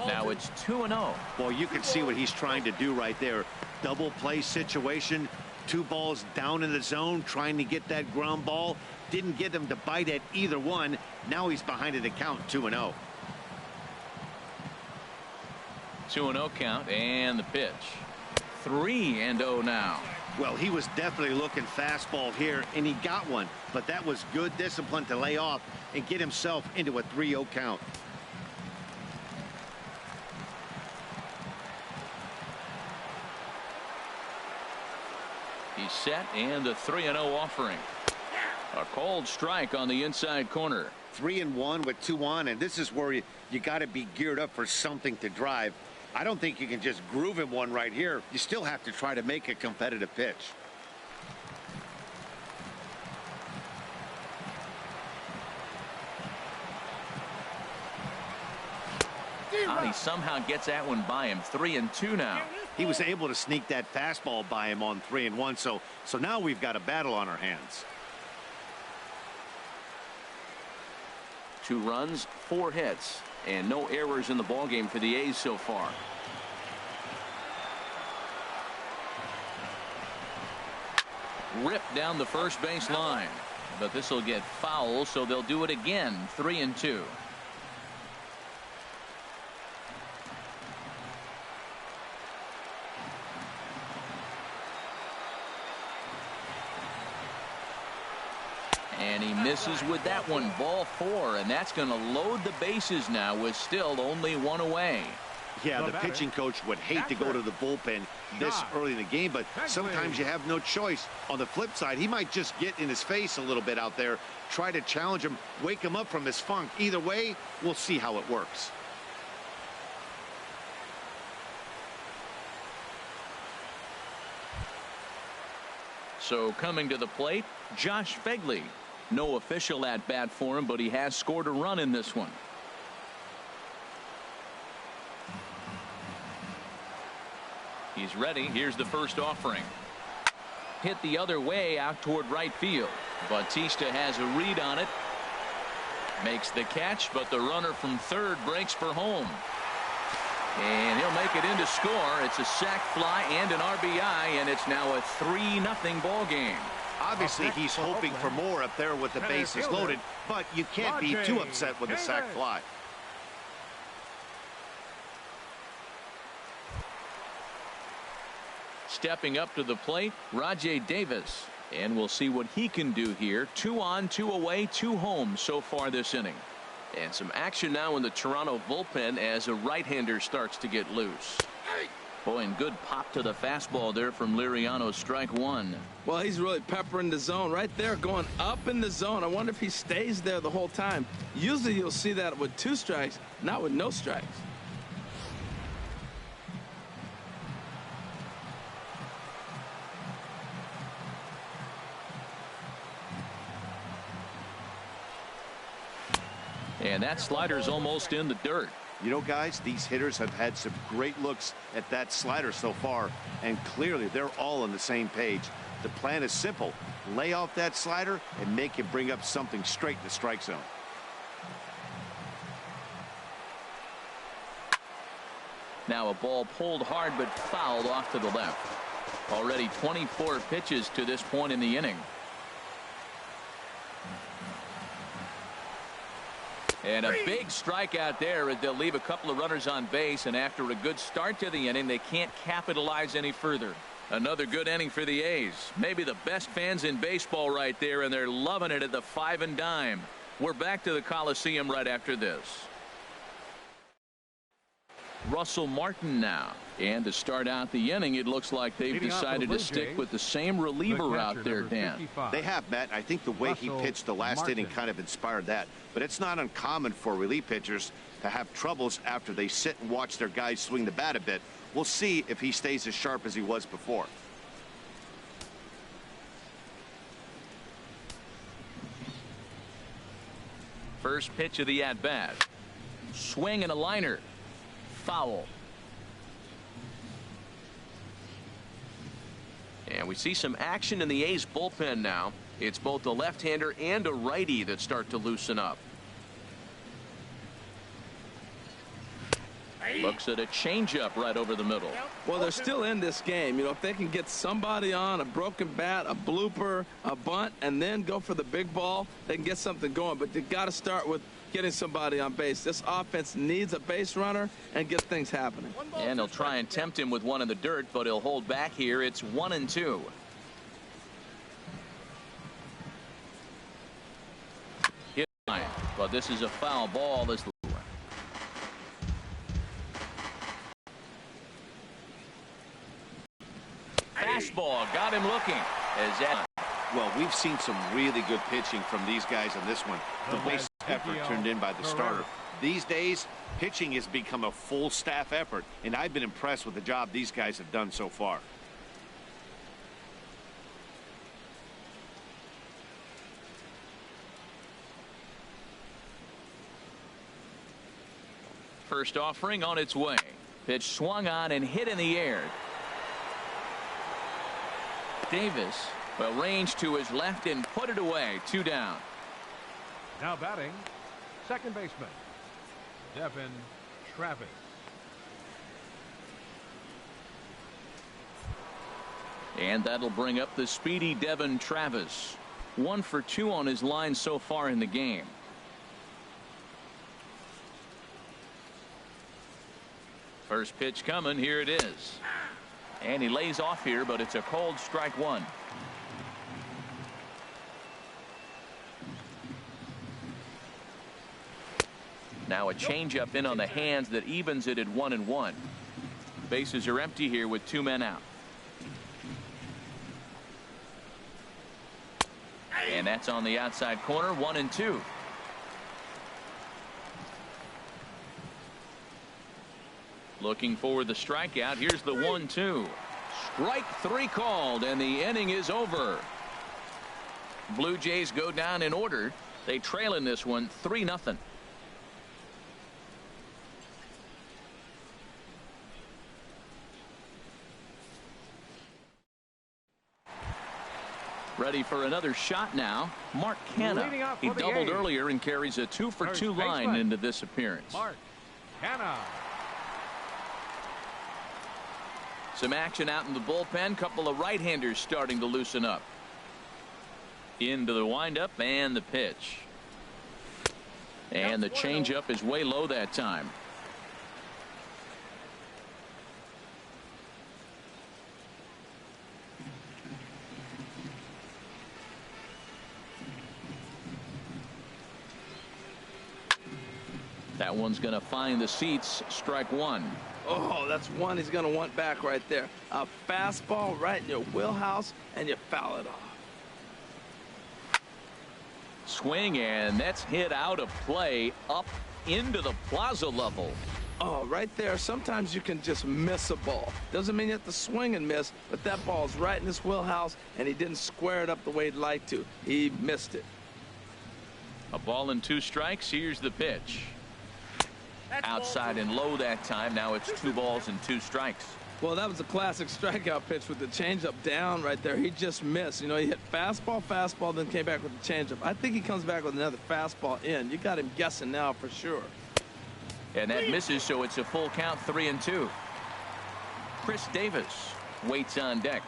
S1: Now it's 2-0.
S4: Well, you can see what he's trying to do right there. Double play situation. 2 balls down in the zone, trying to get that ground ball. Didn't get him to bite at either one. Now he's behind in the count, 2-0.
S1: 2-0 count, and the pitch. 3-0 now.
S4: Well, he was definitely looking fastball here, and he got one. But that was good discipline to lay off and get himself into a 3-0 count.
S1: He's set, and the 3-0 offering. A cold strike on the inside corner.
S4: 3-1 with 2 on, and this is where you got to be geared up for something to drive. I don't think you can just groove him one right here. You still have to try to make a competitive pitch.
S1: He somehow gets that one by him. 3-2 now.
S4: He was able to sneak that fastball by him on 3-1, so now we've got a battle on our hands.
S1: 2 runs, 4 hits, and no errors in the ballgame for the A's so far. Ripped down the first base line, but this will get foul, so they'll do it again. 3-2. And he misses with that one. Ball 4, and that's going to load the bases now with still only 1 away.
S4: Yeah, the pitching coach would hate to go to the bullpen this early in the game, but sometimes you have no choice. On the flip side, he might just get in his face a little bit out there, try to challenge him, wake him up from his funk. Either way, we'll see how it works.
S1: So coming to the plate, Josh Fegley. No official at bat for him, but he has scored a run in this one. He's ready. Here's the first offering. Hit the other way out toward right field. Bautista has a read on it. Makes the catch, but the runner from third breaks for home. And he'll make it in to score. It's a sac fly and an RBI, and it's now a 3-0 ball game.
S4: Obviously, he's hoping for more up there with the bases loaded, but you can't be too upset with a sac fly.
S1: Stepping up to the plate, Rajai Davis. And we'll see what he can do here. 2 on, 2 away, 2 home so far this inning. And some action now in the Toronto bullpen as a right-hander starts to get loose. Boy, and good pop to the fastball there from Liriano, strike 1.
S2: Well, he's really peppering the zone right there, going up in the zone. I wonder if he stays there the whole time. Usually you'll see that with 2 strikes, not with no strikes.
S1: And that slider's almost in the dirt.
S4: You know, guys, these hitters have had some great looks at that slider so far, and clearly they're all on the same page. The plan is simple. Lay off that slider and make him bring up something straight in the strike zone.
S1: Now a ball pulled hard but fouled off to the left. Already 24 pitches to this point in the inning. And a big strikeout there as they'll leave a couple of runners on base, and after a good start to the inning, they can't capitalize any further. Another good inning for the A's. Maybe the best fans in baseball right there, and they're loving it at the 5 and dime. We're back to the Coliseum right after this. Russell Martin now. And to start out the inning, it looks like they've decided to stick with the same reliever out there, Dan.
S4: They have, Matt. I think the way he pitched the last inning kind of inspired that. But it's not uncommon for relief pitchers to have troubles after they sit and watch their guys swing the bat a bit. We'll see if he stays as sharp as he was before.
S1: First pitch of the at-bat. Swing and a liner. Foul. And we see some action in the A's bullpen now. It's both a left-hander and a righty that start to loosen up. Looks at a changeup right over the middle.
S2: Well, they're still in this game. You know, if they can get somebody on a broken bat, a blooper, a bunt, and then go for the big ball, they can get something going. But they've got to start with getting somebody on base. This offense needs a base runner and get things happening.
S1: And they'll try and tempt him with one in the dirt, but he'll hold back here. It's 1-2. Hit line, but this is a foul ball. This fastball got him looking. As that.
S4: Well, we've seen some really good pitching from these guys on this one. The base effort turned in by the starter. These days, pitching has become a full staff effort, and I've been impressed with the job these guys have done so far.
S1: First offering on its way. Pitch swung on and hit in the air. Davis, well, range to his left and put it away. 2 down.
S3: Now batting, second baseman, Devin Travis.
S1: And that'll bring up the speedy Devin Travis. 1 for 2 on his line so far in the game. First pitch coming. Here it is. And he lays off here, but it's a cold strike 1. Now a changeup in on the hands that evens it at 1-1. Bases are empty here with 2 men out. And that's on the outside corner. 1-2. Looking for the strikeout. Here's the 1-2. Strike 3 called, and the inning is over. Blue Jays go down in order. They trail in this one 3-0. Ready for another shot now. Mark Canha. He doubled earlier and carries a 2-for-2 line into this appearance.
S3: Mark Canha.
S1: Some action out in the bullpen. Couple of right-handers starting to loosen up. Into the windup and the pitch. And the changeup is way low that time. That one's going to find the seats. Strike 1.
S2: Oh, that's one he's going to want back right there. A fastball right in your wheelhouse, and you foul it off.
S1: Swing, and that's hit out of play up into the plaza level.
S2: Oh, right there. Sometimes you can just miss a ball. Doesn't mean you have to swing and miss, but that ball's right in his wheelhouse, and he didn't square it up the way he'd like to. He missed it.
S1: A ball and 2 strikes. Here's the pitch. Outside and low that time. Now it's 2 balls and 2 strikes.
S2: Well, that was a classic strikeout pitch with the changeup down right there. He just missed. You know, he hit fastball, then came back with the changeup. I think he comes back with another fastball in. You got him guessing now for sure.
S1: And that misses, so it's a full count, 3-2. Chris Davis waits on deck.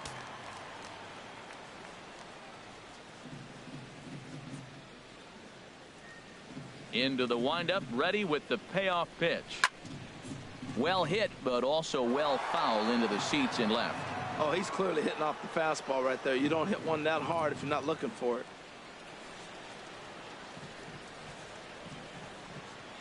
S1: Into the windup, ready with the payoff pitch. Well hit, but also well fouled into the seats in left.
S2: Oh, he's clearly hitting off the fastball right there. You don't hit one that hard if you're not looking for it.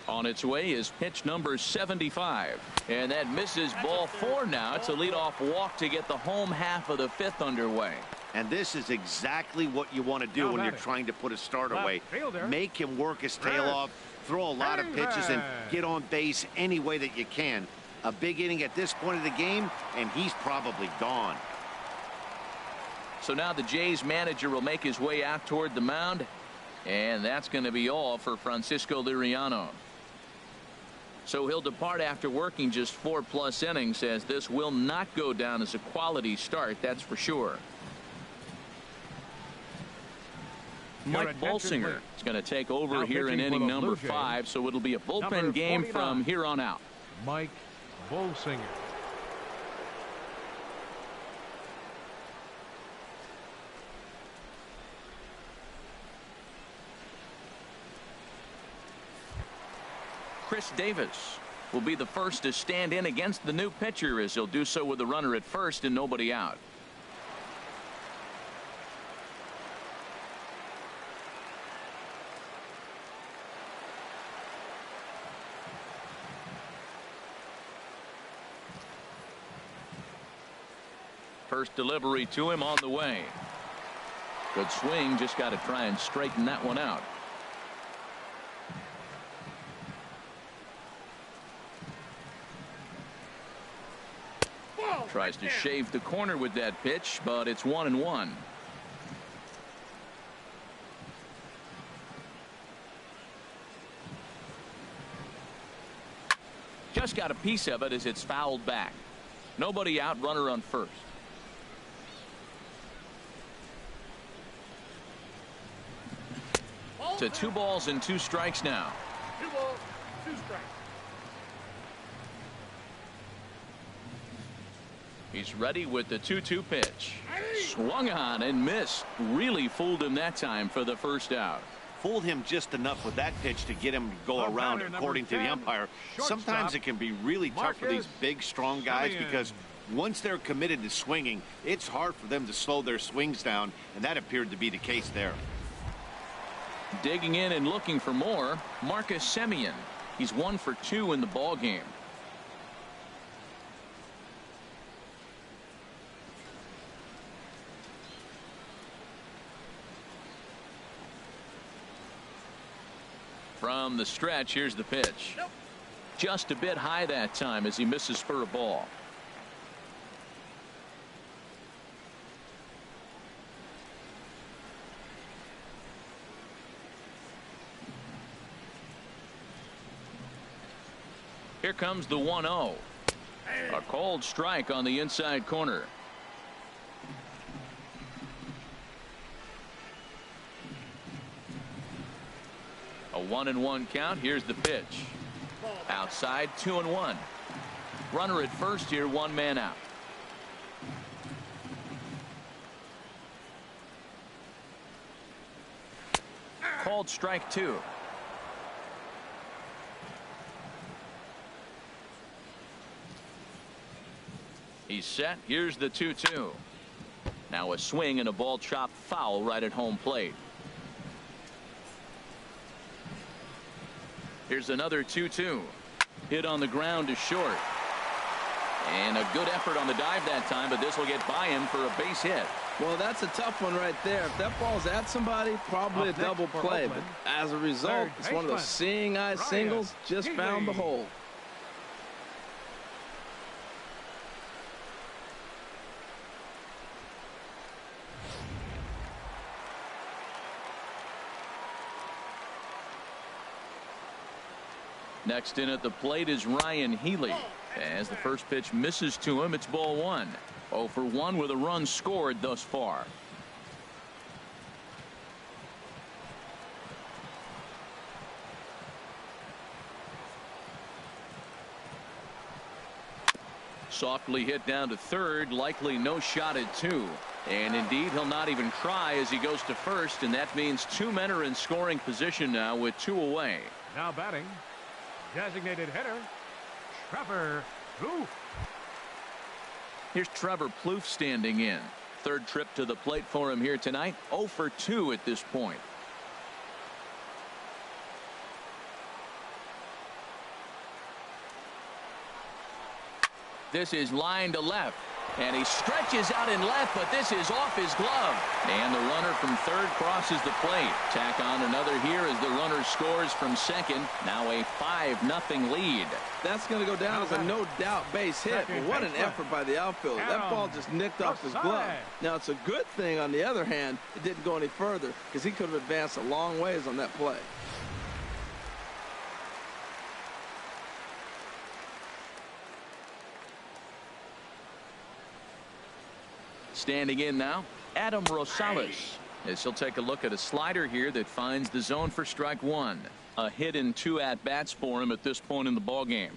S1: On its way is pitch number 75. And that misses. Ball 4 now. It's a leadoff walk to get the home half of the 5th underway.
S4: And this is exactly what you want to do when you're trying to put a start away. Make him work his tail off, throw a lot of pitches, and get on base any way that you can. A big inning at this point of the game, and he's probably gone.
S1: So now the Jays manager will make his way out toward the mound, and that's going to be all for Francisco Liriano. So he'll depart after working just 4+ innings, as this will not go down as a quality start, that's for sure. Mike Bolsinger is going to take over here in inning number 5, so it'll be a bullpen game from here on out.
S3: Mike Bolsinger.
S1: Chris Davis will be the first to stand in against the new pitcher, as he'll do so with the runner at first and nobody out. First delivery to him on the way. Good swing, just got to try and straighten that one out. Tries to shave the corner with that pitch, but it's 1-1. Just got a piece of it as it's fouled back. Nobody out, runner on first. To 2 balls and 2 strikes now.
S3: 2 balls, 2 strikes.
S1: He's ready with the 2-2 pitch. Swung on and missed. Really fooled him that time for the first out.
S4: Fooled him just enough with that pitch to get him to go around according to the umpire. Sometimes it can be really tough for these big, strong guys because once they're committed to swinging, it's hard for them to slow their swings down, and that appeared to be the case there.
S1: Digging in and looking for more, Marcus Semien. He's 1 for 2 in the ball game. From the stretch, here's the pitch. Just a bit high that time as he misses for a ball. Here comes the 1-0. A cold strike on the inside corner. A 1-1 count. Here's the pitch. Outside, 2-1. Runner at first here, one man out. Called strike 2. He's set. Here's the 2-2. Now a swing and a ball chopped foul right at home plate. Here's another 2-2. Hit on the ground to short. And a good effort on the dive that time, but this will get by him for a base hit.
S2: Well, that's a tough one right there. If that ball's at somebody, probably a double play. But as a result, it's one of those seeing eye singles. Just found the hole.
S1: Next in at the plate is Ryan Healy. As the first pitch misses to him, it's ball 1. 0 for 1 with a run scored thus far. Softly hit down to third, likely no shot at 2. And indeed, he'll not even try as he goes to first, and that means 2 men are in scoring position now with 2 away.
S3: Now batting, designated hitter, Trevor Plouffe.
S1: Here's Trevor Plouffe standing in. Third trip to the plate for him here tonight. 0 for 2 at this point. This is line to left. And he stretches out in left, but this is off his glove. And the runner from third crosses the plate. Tack on another here as the runner scores from second. Now a 5-0 lead.
S2: That's going to go down as a no-doubt base hit. But what an effort by the outfielder. That ball just nicked off his glove. Now, it's a good thing, on the other hand, it didn't go any further because he could have advanced a long ways on that play.
S1: Standing in now, Adam Rosales. As he'll take a look at a slider here that finds the zone for strike 1. A hit in 2 at-bats for him at this point in the ballgame.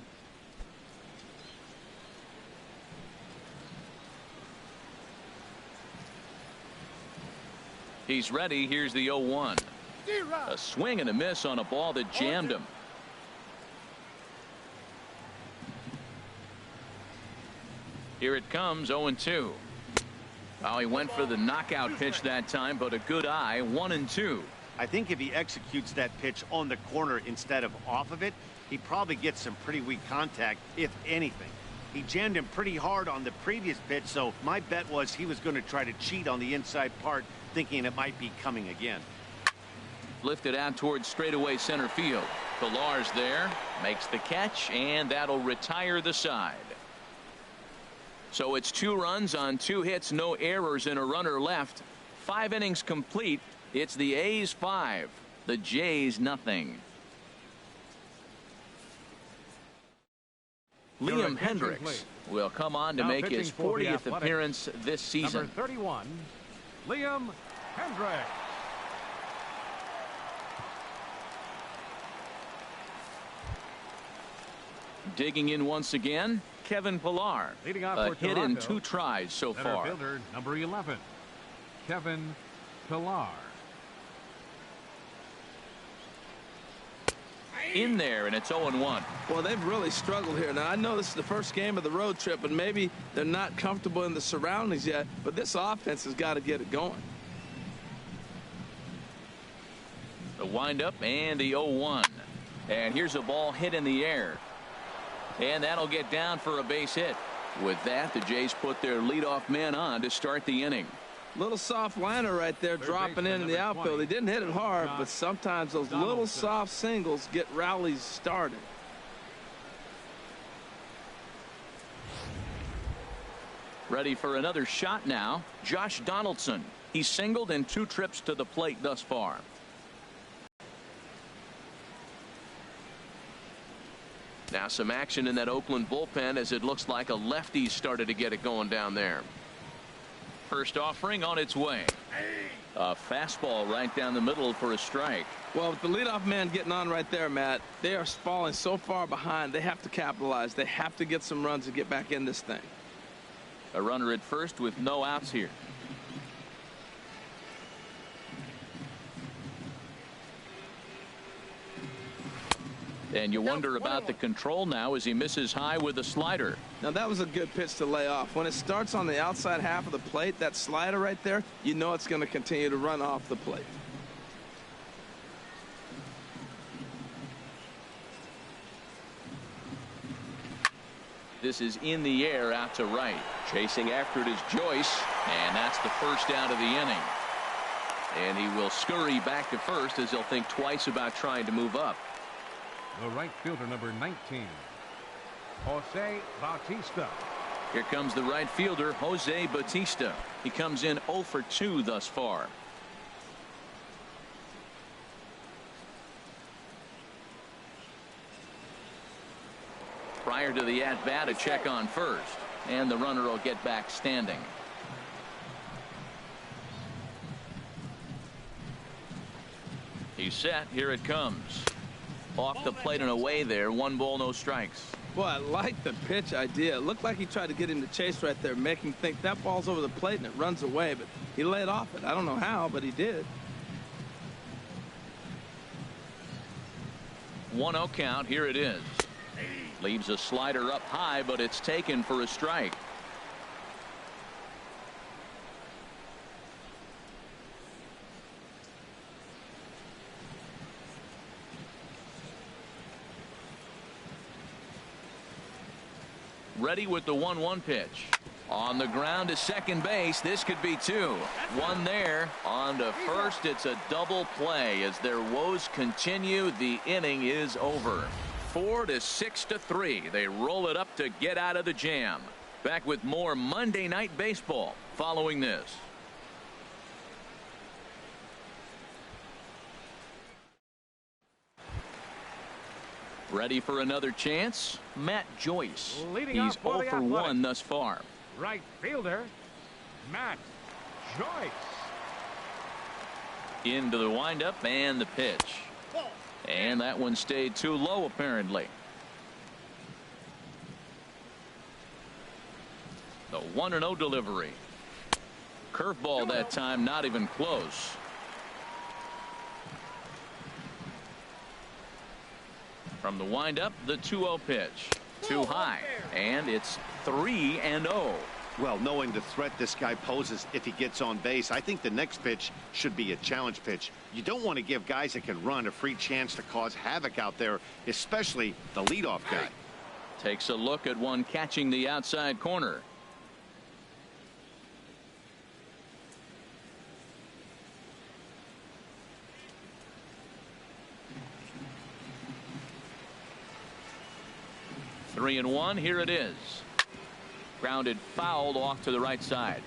S1: He's ready. Here's the 0-1. A swing and a miss on a ball that jammed him. Here it comes, 0-2. Well, he went for the knockout pitch that time, but a good eye, 1-2.
S4: I think if he executes that pitch on the corner instead of off of it, he probably gets some pretty weak contact, if anything. He jammed him pretty hard on the previous pitch, so my bet was he was going to try to cheat on the inside part, thinking it might be coming again.
S1: Lifted out towards straightaway center field. Pilar's there, makes the catch, and that'll retire the side. So it's 2 runs on 2 hits, no errors, and a runner left. 5 innings complete. It's the A's 5, the Jays nothing. Liam Hendricks will come on to make his 40th appearance this season.
S3: Number 31, Liam Hendricks.
S1: Digging in once again, Kevin Pilar.
S3: Leading off
S1: a
S3: for
S1: hit
S3: Toronto,
S1: in 2 tries so far.
S3: Fielder, number 11, Kevin Pilar.
S1: In there, and it's 0-1.
S2: Well, they've really struggled here. Now, I know this is the first game of the road trip, and maybe they're not comfortable in the surroundings yet, but this offense has got to get it going.
S1: The windup and the 0-1. And here's a ball hit in the air. And that'll get down for a base hit. With that, the Jays put their leadoff man on to start the inning.
S2: Little soft liner right there, dropping in the outfield. He didn't hit it hard, but sometimes those little soft singles get rallies started.
S1: Ready for another shot now, Josh Donaldson. He's singled in 2 trips to the plate thus far. Now some action in that Oakland bullpen as it looks like a lefty started to get it going down there. First offering on its way. A fastball right down the middle for a strike.
S2: Well, with the leadoff man getting on right there, Matt, they are falling so far behind. They have to capitalize. They have to get some runs to get back in this thing.
S1: A runner at first with no outs here. And you wonder about the control now as he misses high with a slider.
S2: Now that was a good pitch to lay off. When it starts on the outside half of the plate, that slider right there, you know it's going to continue to run off the plate.
S1: This is in the air out to right. Chasing after it is Joyce, and that's the first out of the inning. And he will scurry back to first as he'll think twice about trying to move up.
S3: The right fielder, number 19, Jose Bautista.
S1: Here comes the right fielder, Jose Bautista. He comes in 0 for 2 thus far. Prior to the at-bat, a check on first, and the runner will get back standing. He's set. Here it comes. Off the plate and away there. 1 ball, no strikes.
S2: Boy, I like the pitch idea. It looked like he tried to get him to chase right there, make him think that ball's over the plate and it runs away, but he laid off it. I don't know how, but he did.
S1: 1-0 count. Here it is. Leaves a slider up high, but it's taken for a strike. Ready with the 1-1 pitch. On the ground to second base. This could be 2. 1 there. On to first. It's a double play as their woes continue. The inning is over. 4-6-3. They roll it up to get out of the jam. Back with more Monday Night Baseball following this. Ready for another chance? Matt Joyce. He's 0 for 1 thus far.
S3: Right fielder, Matt Joyce.
S1: Into the windup and the pitch. And that one stayed too low apparently. The 1-0 delivery. Curveball that time, not even close. From the windup, the 2-0 pitch. Too high, and it's 3-0.
S4: Well, knowing the threat this guy poses if he gets on base, I think the next pitch should be a challenge pitch. You don't want to give guys that can run a free chance to cause havoc out there, especially the leadoff guy.
S1: Takes a look at one catching the outside corner. Three and 1. Here it is. Grounded fouled off to the right side.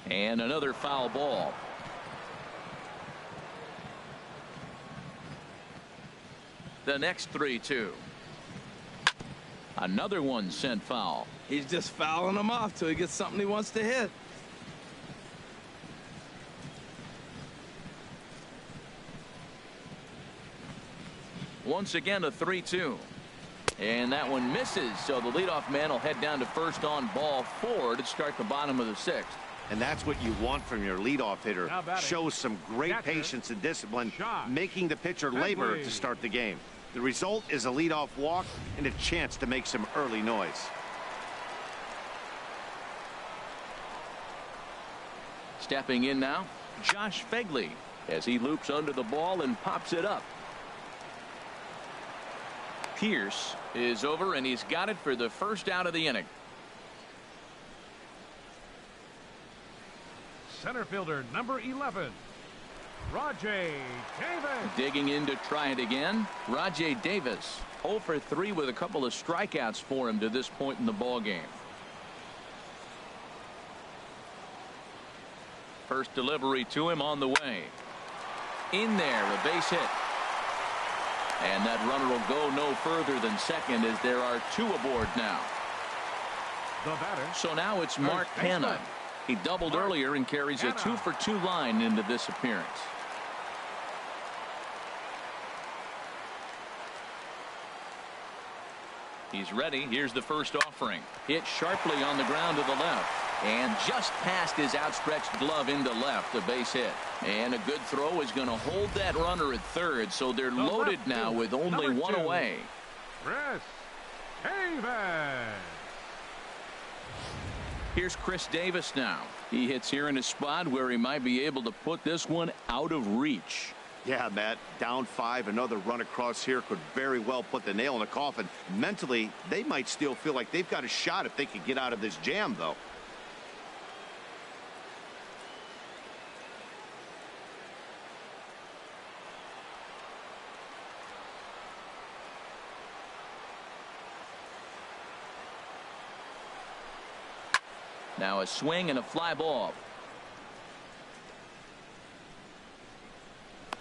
S1: And another foul ball. The next 3-2. Another one sent foul.
S2: He's just fouling them off till he gets something he wants to hit.
S1: Once again a 3-2. And that one misses, so the leadoff man will head down to first on ball 4 to start the bottom of the 6th.
S4: And that's what you want from your leadoff hitter. Shows some great patience and discipline, making the pitcher labor to start the game. The result is a leadoff walk and a chance to make some early noise.
S1: Stepping in now, Josh Fegley, as he loops under the ball and pops it up. Pierce is over, and he's got it for the first out of the inning.
S3: Center fielder, number 11, Rajay Davis.
S1: Digging in to try it again. Rajay Davis 0 for 3 with a couple of strikeouts for him to this point in the ball game. First delivery to him on the way. In there, a base hit. And that runner will go no further than second as there are 2 aboard now.
S3: The batter.
S1: So now it's Mark Canha. He doubled earlier and carries a 2 for 2 line into this appearance. He's ready. Here's the first offering. Hit sharply on the ground to the left. And just past his outstretched glove into left, a base hit. And a good throw is going to hold that runner at third, so they're loaded now with only 1 away.
S3: Chris Davis.
S1: Here's Chris Davis now. He hits here in a spot where he might be able to put this one out of reach.
S4: Yeah, Matt, down 5, another run across here could very well put the nail in the coffin. Mentally, they might still feel like they've got a shot if they could get out of this jam, though.
S1: Now a swing and a fly ball.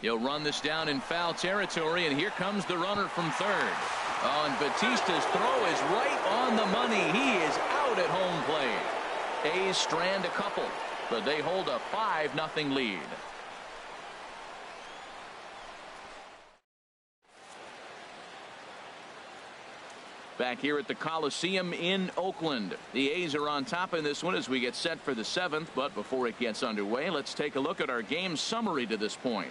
S1: He'll run this down in foul territory, and here comes the runner from third. Oh, and Batista's throw is right on the money. He is out at home plate. A's strand a couple, but they hold a 5-0 lead. Back here at the Coliseum in Oakland. The A's are on top in this one as we get set for the 7th. But before it gets underway, let's take a look at our game summary to this point.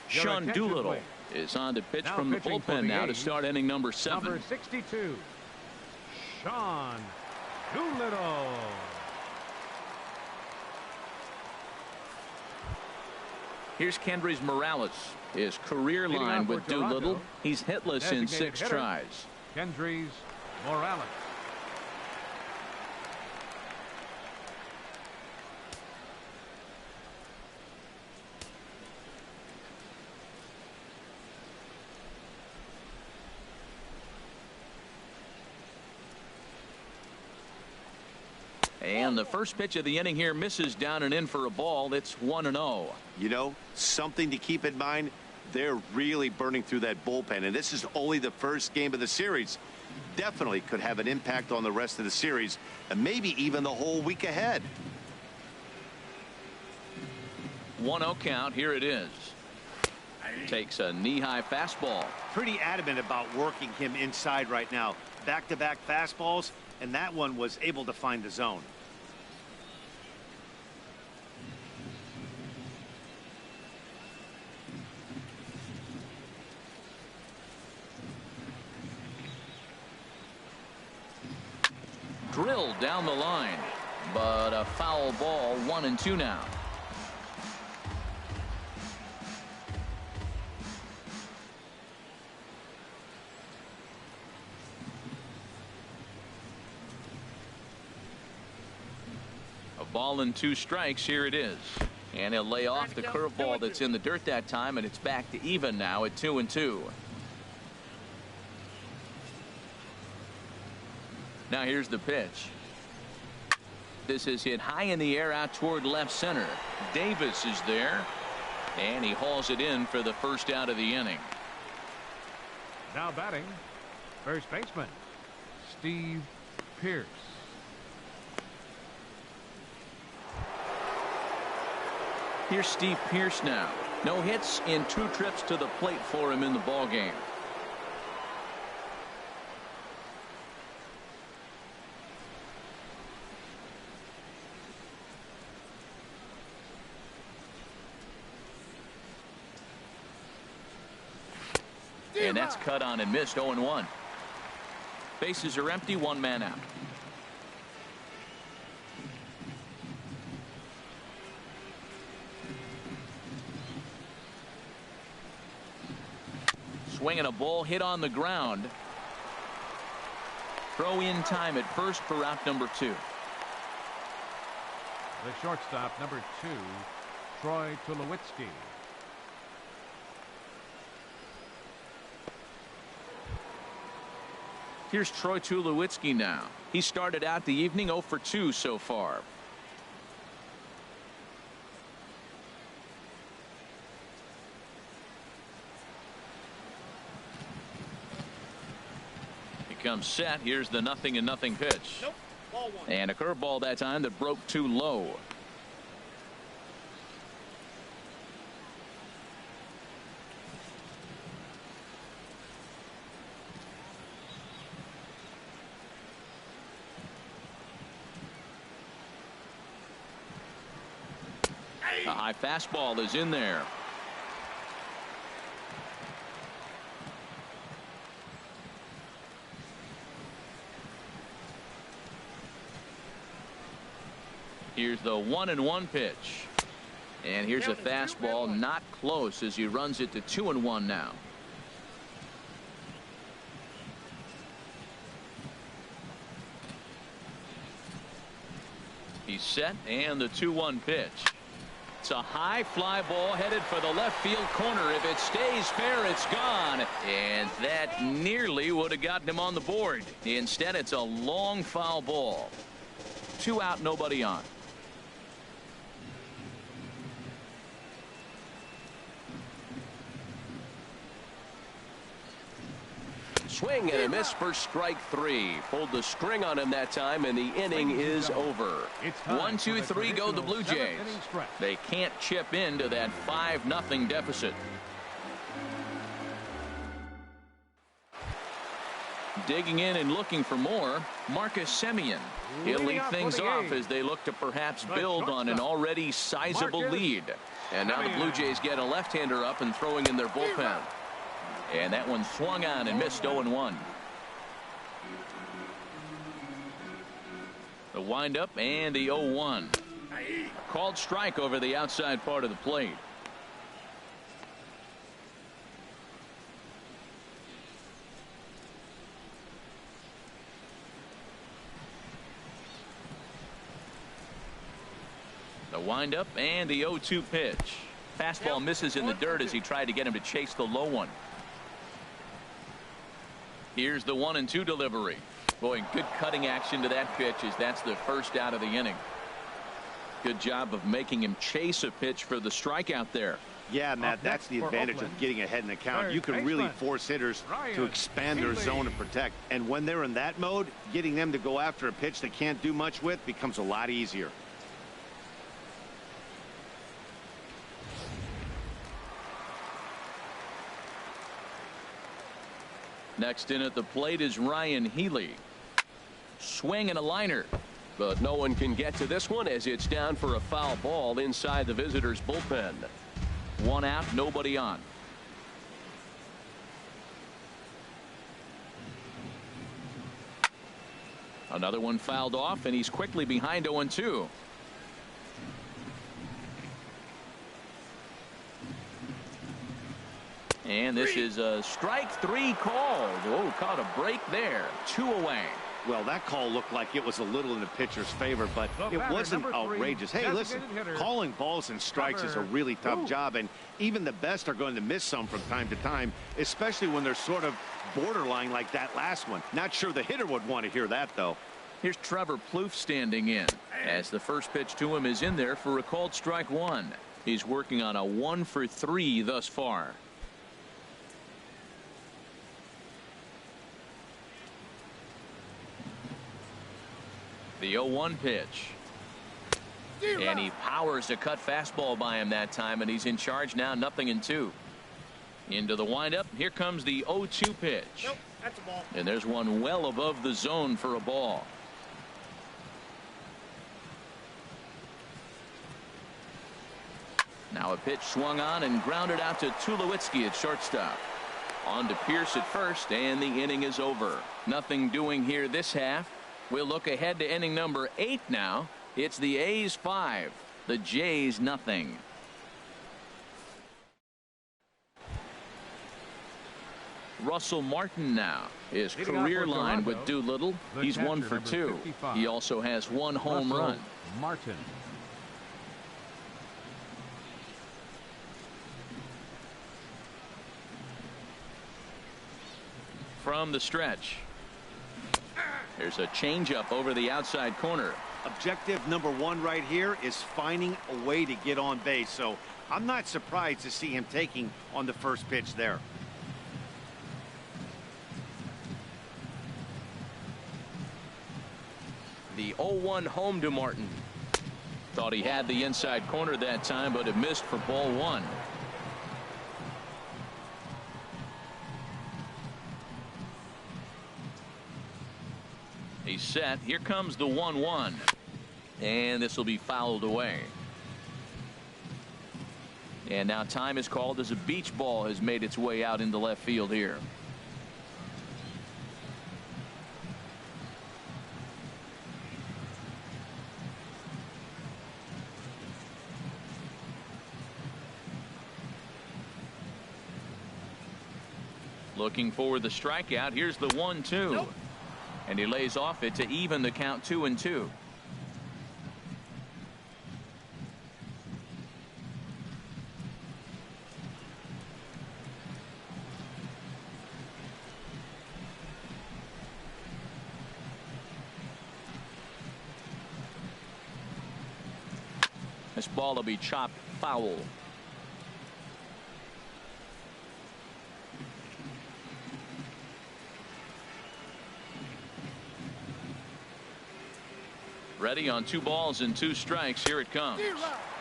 S1: Sean Doolittle is on to pitch from the bullpen now to start inning number 7.
S3: Number 62, Sean Doolittle.
S1: Here's Kendrys Morales. His career line with Doolittle. He's hitless in 6 tries.
S3: Kendrys Morales.
S1: And the first pitch of the inning here misses down and in for a ball. It's 1-0.
S4: You know, something to keep in mind. They're really burning through that bullpen, and this is only the first game of the series. Definitely could have an impact on the rest of the series and maybe even the whole week ahead.
S1: 1-0 count. Here it is. Takes a knee-high fastball.
S4: Pretty adamant about working him inside right now. Back-to-back fastballs, and that one was able to find the zone.
S1: Drilled down the line, but a foul ball. 1-2 now. A ball and 2 strikes. Here it is, and he'll lay off the curveball that's in the dirt that time, and it's back to even now at 2-2. Now here's the pitch. This is hit high in the air out toward left center. Davis is there, and he hauls it in for the first out of the inning.
S3: Now batting, first baseman Steve Pearce.
S1: Here's Steve Pearce now. No hits in 2 trips to the plate for him in the ball game. And that's cut on and missed. 0-1. Bases are empty. 1 man out. Swinging a ball hit on the ground. Throw in time at first for out number 2.
S3: The shortstop, number 2, Troy Tulowitzki.
S1: Here's Troy Tulowitzki now. He started out the evening 0 for 2 so far. He comes set. Here's the 0-0 pitch.
S5: Nope. Ball 1.
S1: And a curveball that time that broke too low. A high fastball is in there. Here's the 1-1 pitch. And here's a fastball not close as he runs it to 2-1 now. He's set and the 2-1 pitch. It's a high fly ball headed for the left field corner. If it stays fair, it's gone. And that nearly would have gotten him on the board. Instead, it's a long foul ball. 2 out, nobody on.
S6: Swing and a miss for strike 3. Pulled the string on him that time, and the inning is over.
S1: 1, 2, 3 go the Blue Jays. They can't chip into that 5-0 deficit. Digging in and looking for more, Marcus Semien. He'll lead things off as they look to perhaps build on an already sizable lead. And now the Blue Jays get a left-hander up and throwing in their bullpen. And that one swung on and missed 0-1. The windup and the 0-1. Called strike over the outside part of the plate. The windup and the 0-2 pitch. Fastball misses in the dirt as he tried to get him to chase the low one. Here's the 1-2 delivery. Boy, good cutting action to that pitch as that's the first out of the inning. Good job of making him chase a pitch for the strikeout there.
S4: Yeah, Matt, that's the advantage of getting ahead in the count. You can really force hitters to expand their zone and protect. And when they're in that mode, getting them to go after a pitch they can't do much with becomes a lot easier.
S1: Next in at the plate is Ryan Healy. Swing and a liner.
S6: But no one can get to this one as it's down for a foul ball inside the visitors' bullpen.
S1: 1 out, nobody on. Another one fouled off, and he's quickly behind 0-2. And this is a strike 3 called. Oh, caught a break there. 2 away.
S4: Well, that call looked like it was a little in the pitcher's favor, but it wasn't outrageous. Hey, listen, calling balls and strikes is a really tough job, and even the best are going to miss some from time to time, especially when they're sort of borderline like that last one. Not sure the hitter would want to hear that, though.
S1: Here's Trevor Plouffe standing in as the first pitch to him is in there for a called strike 1. He's working on a 1 for 3 thus far. The 0-1 pitch. And he powers a cut fastball by him that time, and he's in charge now, 0-2. Into the windup. Here comes the 0-2 pitch.
S5: Nope, that's a ball.
S1: And there's one well above the zone for a ball. Now a pitch swung on and grounded out to Tulowitzki at shortstop. On to Pierce at first, and the inning is over. Nothing doing here this half. We'll look ahead to inning number 8 now. It's the A's 5, the Jays nothing. Russell Martin now. His career line with Doolittle. He's 1 for 2. He also has 1 home run.
S3: Martin.
S1: from the stretch. There's a changeup over the outside corner.
S4: Objective number one right here is finding a way to get on base. So I'm not surprised to see him taking on the first pitch there.
S1: The 0-1 home to Martin. Thought he had the inside corner that time, but it missed for ball one. He's set. Here comes the 1-1. And this will be fouled away. And now time is called as a beach ball has made its way out into left field here. Looking for the strikeout. Here's the 1-2.
S5: Nope.
S1: And he lays off it to even the count 2-2. This ball will be chopped foul. Ready on 2 balls and 2 strikes. Here it comes.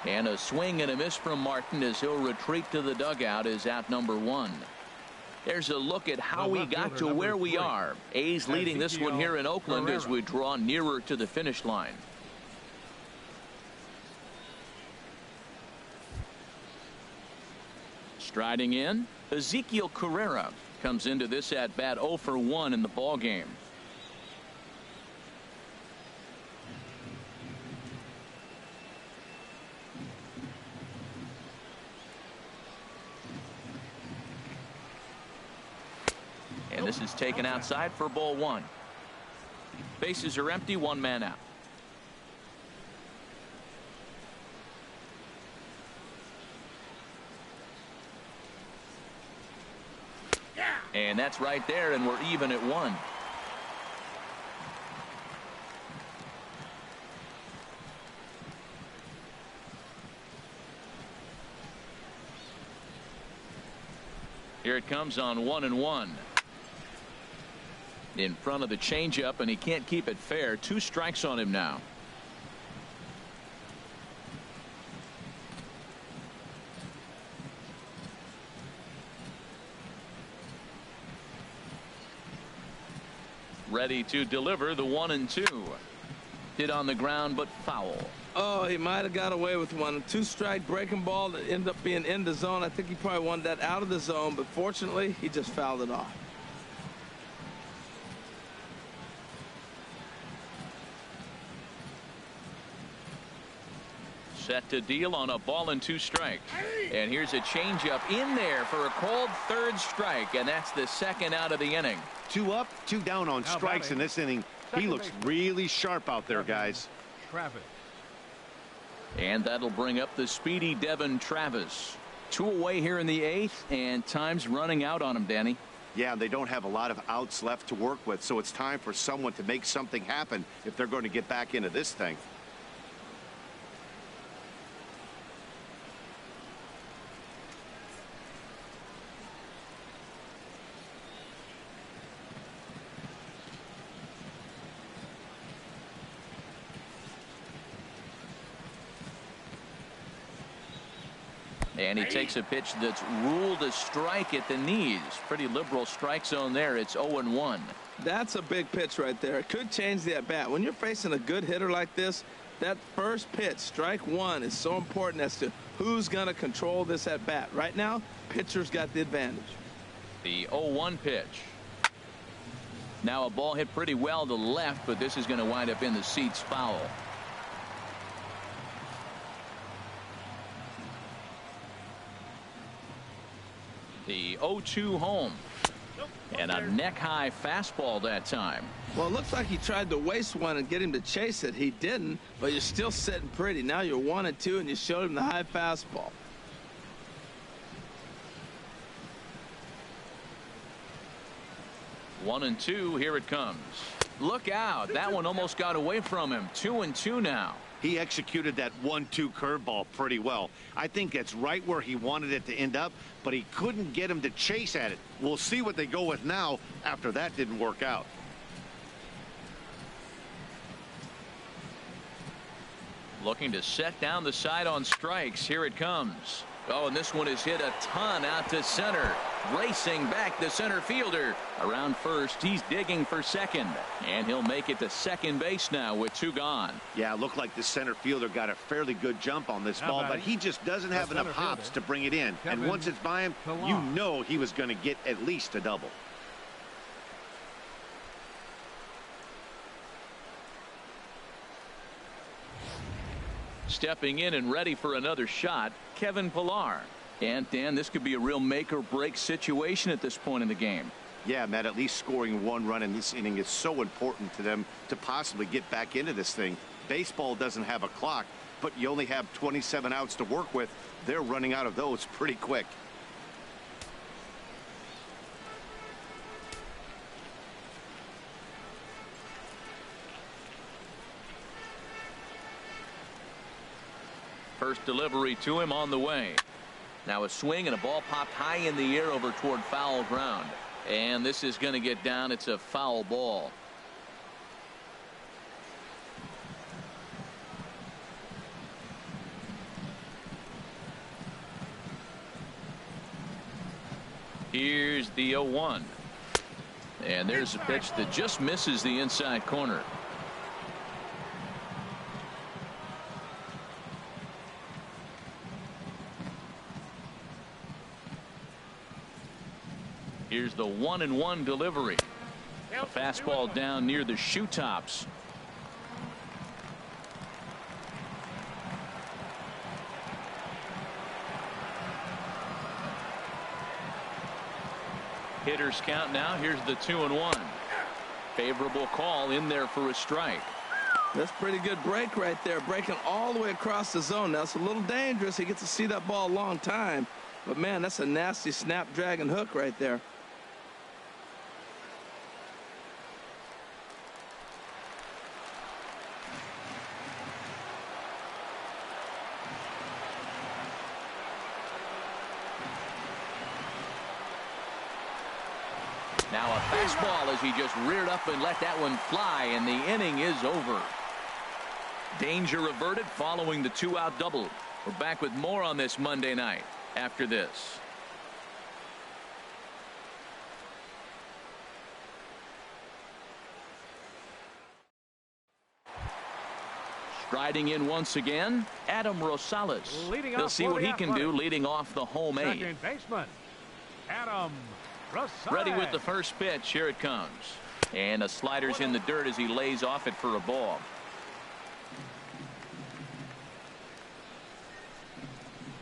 S1: And a swing and a miss from Martin as he'll retreat to the dugout as out number 1. There's a look at how we got to where we are. A's leading this one here in Oakland as we draw nearer to the finish line. Striding in, Ezekiel Carrera comes into this at bat 0 for 1 in the ball game. And this is taken outside for ball 1. Bases are empty, 1 man out. And that's right there, and we're even at 1. Here it comes on 1-1. In front of the changeup, and he can't keep it fair. 2 strikes on him now. Ready to deliver the 1-2. Hit on the ground, but foul.
S2: Oh, he might have got away with one. 2-strike breaking ball that ended up being in the zone. I think he probably wanted that out of the zone, but fortunately, he just fouled it off.
S1: Set to deal on a ball and 2 strikes. And here's a changeup in there for a called 3rd strike, and that's the 2nd out of the inning.
S4: 2 up, 2 down on strikes in this inning. He looks really sharp out there, guys.
S3: Travis.
S1: And that'll bring up the speedy Devin Travis. 2 away here in the 8th, and time's running out on him, Danny.
S4: Yeah, they don't have a lot of outs left to work with, so it's time for someone to make something happen if they're going to get back into this thing.
S1: And he takes a pitch that's ruled a strike at the knees. Pretty liberal strike zone there. It's 0-1.
S2: That's a big pitch right there. It could change the at bat. When you're facing a good hitter like this, that first pitch, strike 1, is so important as to who's going to control this at bat. Right now, pitcher's got the advantage.
S1: The 0-1 pitch. Now a ball hit pretty well to left, but this is going to wind up in the seats foul. The 0-2 home. And a neck-high fastball that time.
S2: Well, it looks like he tried to waste one and get him to chase it. He didn't, but you're still sitting pretty. Now you're 1-2, and you showed him the high fastball.
S1: 1-2. Here it comes. Look out. That one almost got away from him. 2-2 now.
S4: He executed that 1-2 curveball pretty well. I think that's right where he wanted it to end up, but he couldn't get him to chase at it. We'll see what they go with now after that didn't work out.
S1: Looking to set down the side on strikes. Here it comes. Oh, and this one is hit a ton out to center. Racing back the center fielder. Around first, he's digging for second. And he'll make it to second base now with 2 gone.
S4: Yeah, it looked like the center fielder got a fairly good jump on this ball, but he just doesn't have enough hops to bring it in. And once it's by him, you know he was going to get at least a double.
S1: Stepping in and ready for another shot, Kevin Pillar. And Dan, this could be a real make or break situation at this point in the game.
S4: Yeah, Matt, at least scoring 1 run in this inning is so important to them to possibly get back into this thing. Baseball doesn't have a clock, but you only have 27 outs to work with. They're running out of those pretty quick.
S1: First delivery to him on the way. Now a swing and a ball popped high in the air over toward foul ground. And this is going to get down. It's a foul ball. Here's the 0-1. And there's a pitch that just misses the inside corner. Here's the 1-1 delivery. A fastball down near the shoe tops. Hitters count now. Here's the 2-1. Favorable call in there for a strike.
S2: That's pretty good break right there, breaking all the way across the zone. Now it's a little dangerous. He gets to see that ball a long time, but man, that's a nasty snapdragon hook right there.
S1: Now a fastball as he just reared up and let that one fly, and the inning is over. Danger averted following the 2-out double. We're back with more on this Monday night after this. Striding in once again, Adam Rosales. We'll see what he can do leading off the home 8.
S3: Second baseman, Adam Rosales.
S1: Ready with the first pitch. Here it comes. And a slider's in the dirt as he lays off it for a ball.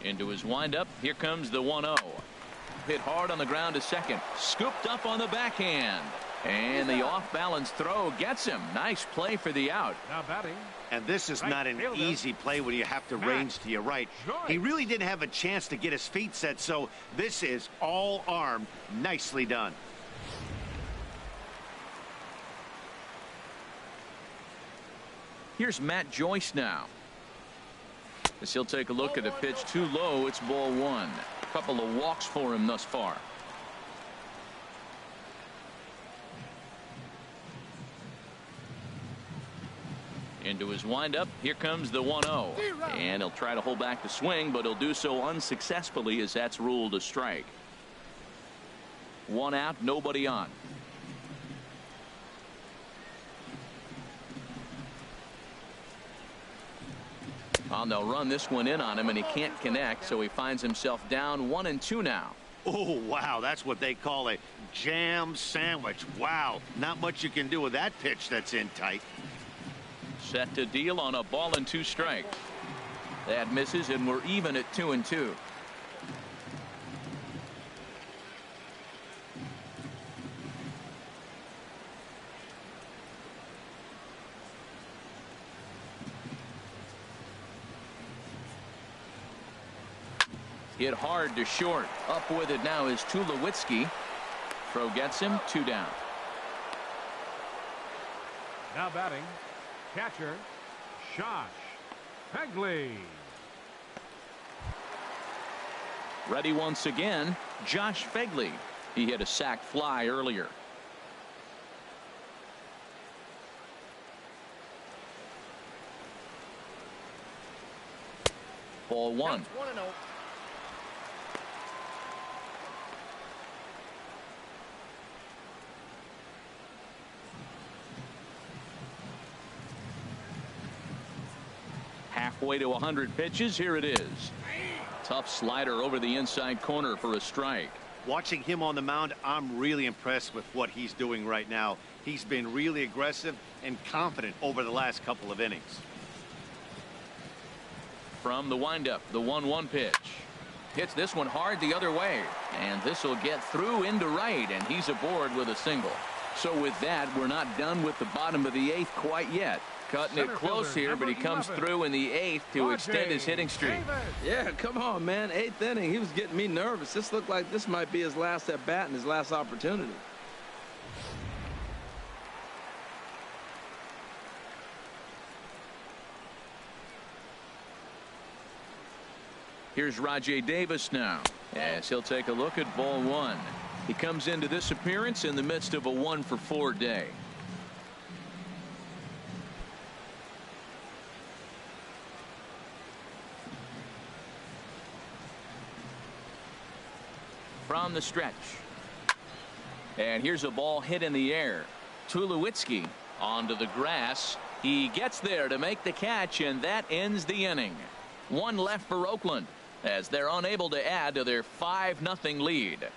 S1: Into his windup. Here comes the 1-0. Hit hard on the ground to second. Scooped up on the backhand. And the off-balance throw gets him. Nice play for the out.
S3: Now batting.
S4: And this is not an easy play when you have to range to your right. He really didn't have a chance to get his feet set, so this is all arm. Nicely done.
S1: Here's Matt Joyce now. As he'll take a look at a pitch too low. It's ball 1. A couple of walks for him thus far. Into his windup. Here comes the 1-0. And he'll try to hold back the swing, but he'll do so unsuccessfully as that's ruled a strike. 1 out, nobody on. Well, they'll run this one in on him, and he can't connect, so he finds himself down 1-2 now.
S4: Oh, wow, that's what they call a jam sandwich. Wow, not much you can do with that pitch that's in tight.
S1: Set to deal on a ball and 2 strikes. That misses, and we're even at 2-2. Hit hard to short. Up with it now is Tulowitzki. Throw gets him. 2 down.
S3: Now batting, catcher, Josh Phegley.
S1: Ready once again, Josh Phegley. He hit a sac fly earlier. Ball one.
S5: That's 1-0.
S1: Halfway to 100 pitches. Here it is. Tough slider over the inside corner for a strike.
S4: Watching him on the mound, I'm really impressed with what he's doing right now. He's been really aggressive and confident over the last couple of innings.
S1: From the windup, the 1-1 pitch. Hits this one hard the other way. And this will get through into right, and he's aboard with a single. So with that, we're not done with the bottom of the 8th quite yet. Cutting it close here, but he comes through in the 8th to extend his hitting streak.
S2: Yeah, come on, man. 8th inning. He was getting me nervous. This looked like this might be his last at bat and his last opportunity.
S1: Here's Rajay Davis now, as he'll take a look at ball one. He comes into this appearance in the midst of a 1-for-4 day. From the stretch. And here's a ball hit in the air. Tulowitzki onto the grass. He gets there to make the catch, and that ends the inning. One left for Oakland, as they're unable to add to their 5-0 lead.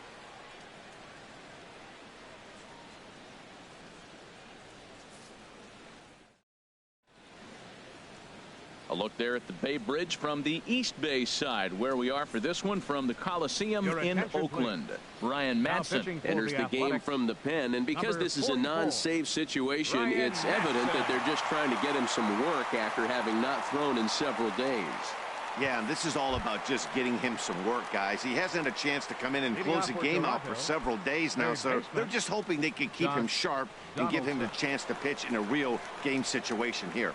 S1: A look there at the Bay Bridge from the East Bay side, where we are for this one from the Coliseum in Oakland. Ryan Madsen enters the game from the pen, and because this is a non-save situation, it's evident that they're just trying to get him some work after having not thrown in several days.
S4: Yeah, and this is all about just getting him some work, guys. He hasn't had a chance to come in and close the game out for several days now, so they're just hoping they can keep him sharp and give him the chance to pitch in a real game situation here.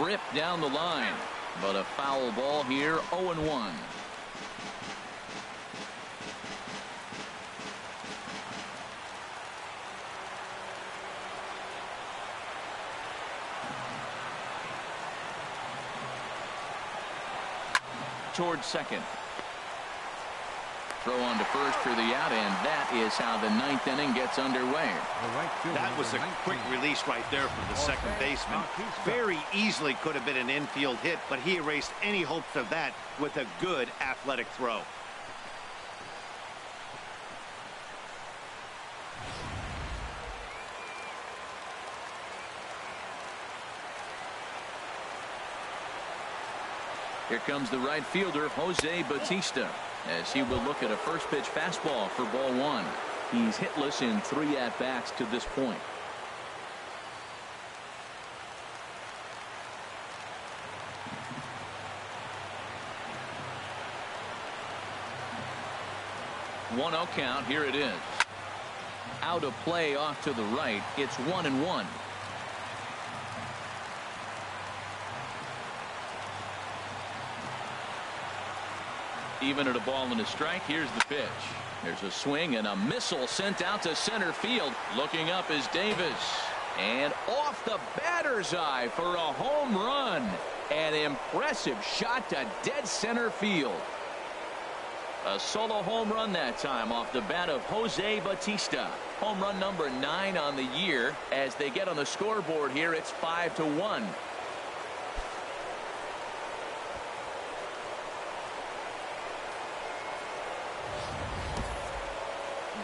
S1: Ripped down the line, but a foul ball here. 0-1. Towards second. Throw on to first for the out, and that is how the 9th inning gets underway.
S4: That was a quick release right there from the second baseman. Very easily could have been an infield hit, but he erased any hopes of that with a good athletic throw.
S1: Here comes the right fielder, Jose Bautista, as he will look at a first pitch fastball for ball one. He's hitless in 3 at-bats to this point. One 0 count. Here it is. Out of play off to the right. It's 1-1. Even at a ball and a strike. Here's the pitch. There's a swing and a missile sent out to center field. Looking up is Davis, and off the batter's eye for a home run. An impressive shot to dead center field. A solo home run that time off the bat of Jose Bautista. Home run number 9 on the year. As they get on the scoreboard here, it's 5-1.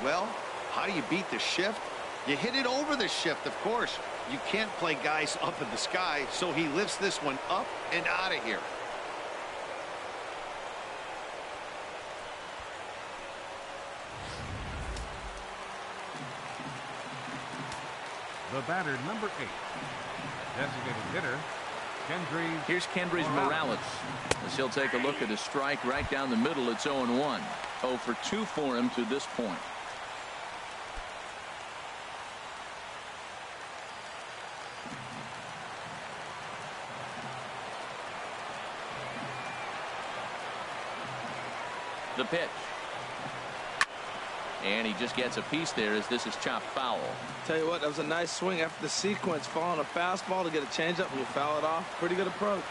S4: Well, how do you beat the shift? You hit it over the shift, of course. You can't play guys up in the sky, so he lifts this one up and out of here.
S3: The batter, number 8. Designated hitter, Kendrys.
S1: Here's Kendrys Morales as he'll take a look at his strike right down the middle. It's 0-1. 0 for 2 for him to this point. The pitch. And he just gets a piece there as this is chopped foul.
S2: Tell you what, that was a nice swing after the sequence. Following a fastball to get a changeup and you foul it off. Pretty good approach.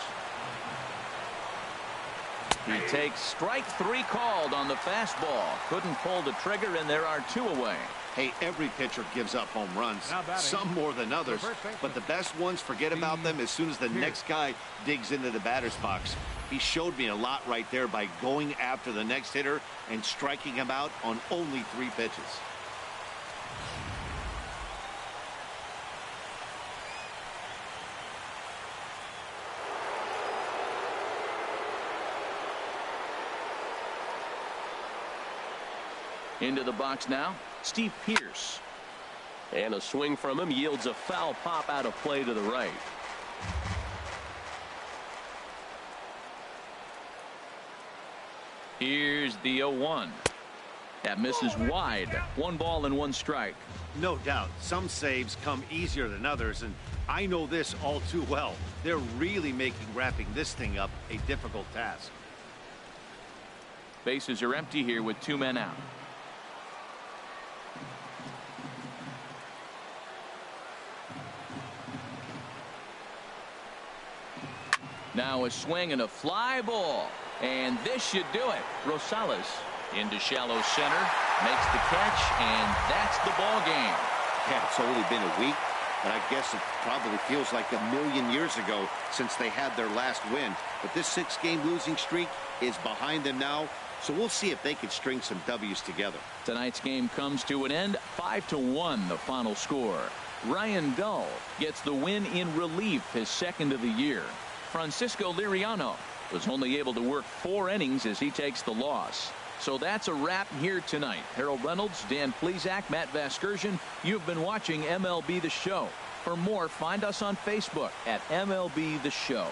S1: He takes strike 3 called on the fastball. Couldn't pull the trigger, and there are 2 away.
S4: Hey, every pitcher gives up home runs, some more than others, but the best ones, forget about them as soon as the next guy digs into the batter's box. He showed me a lot right there by going after the next hitter and striking him out on only 3 pitches.
S1: Into the box now, Steve Pearce.
S6: And a swing from him yields a foul pop out of play to the right.
S1: Here's the 0-1. That misses wide. 1 ball and 1 strike.
S4: No doubt, some saves come easier than others, and I know this all too well. They're really making wrapping this thing up a difficult task.
S1: Bases are empty here with 2 men out. Now a swing and a fly ball. And this should do it. Rosales into shallow center. Makes the catch, and that's the ball game.
S4: Yeah, it's only been a week, but I guess it probably feels like a million years ago since they had their last win. But this 6-game losing streak is behind them now, so we'll see if they can string some W's together.
S1: Tonight's game comes to an end. 5-1 the final score. Ryan Dull gets the win in relief, his 2nd of the year. Francisco Liriano was only able to work 4 innings as he takes the loss. So that's a wrap here tonight. Harold Reynolds, Dan Plesac, Matt Vasgersian. You've been watching MLB The Show. For more, find us on Facebook at MLB The Show.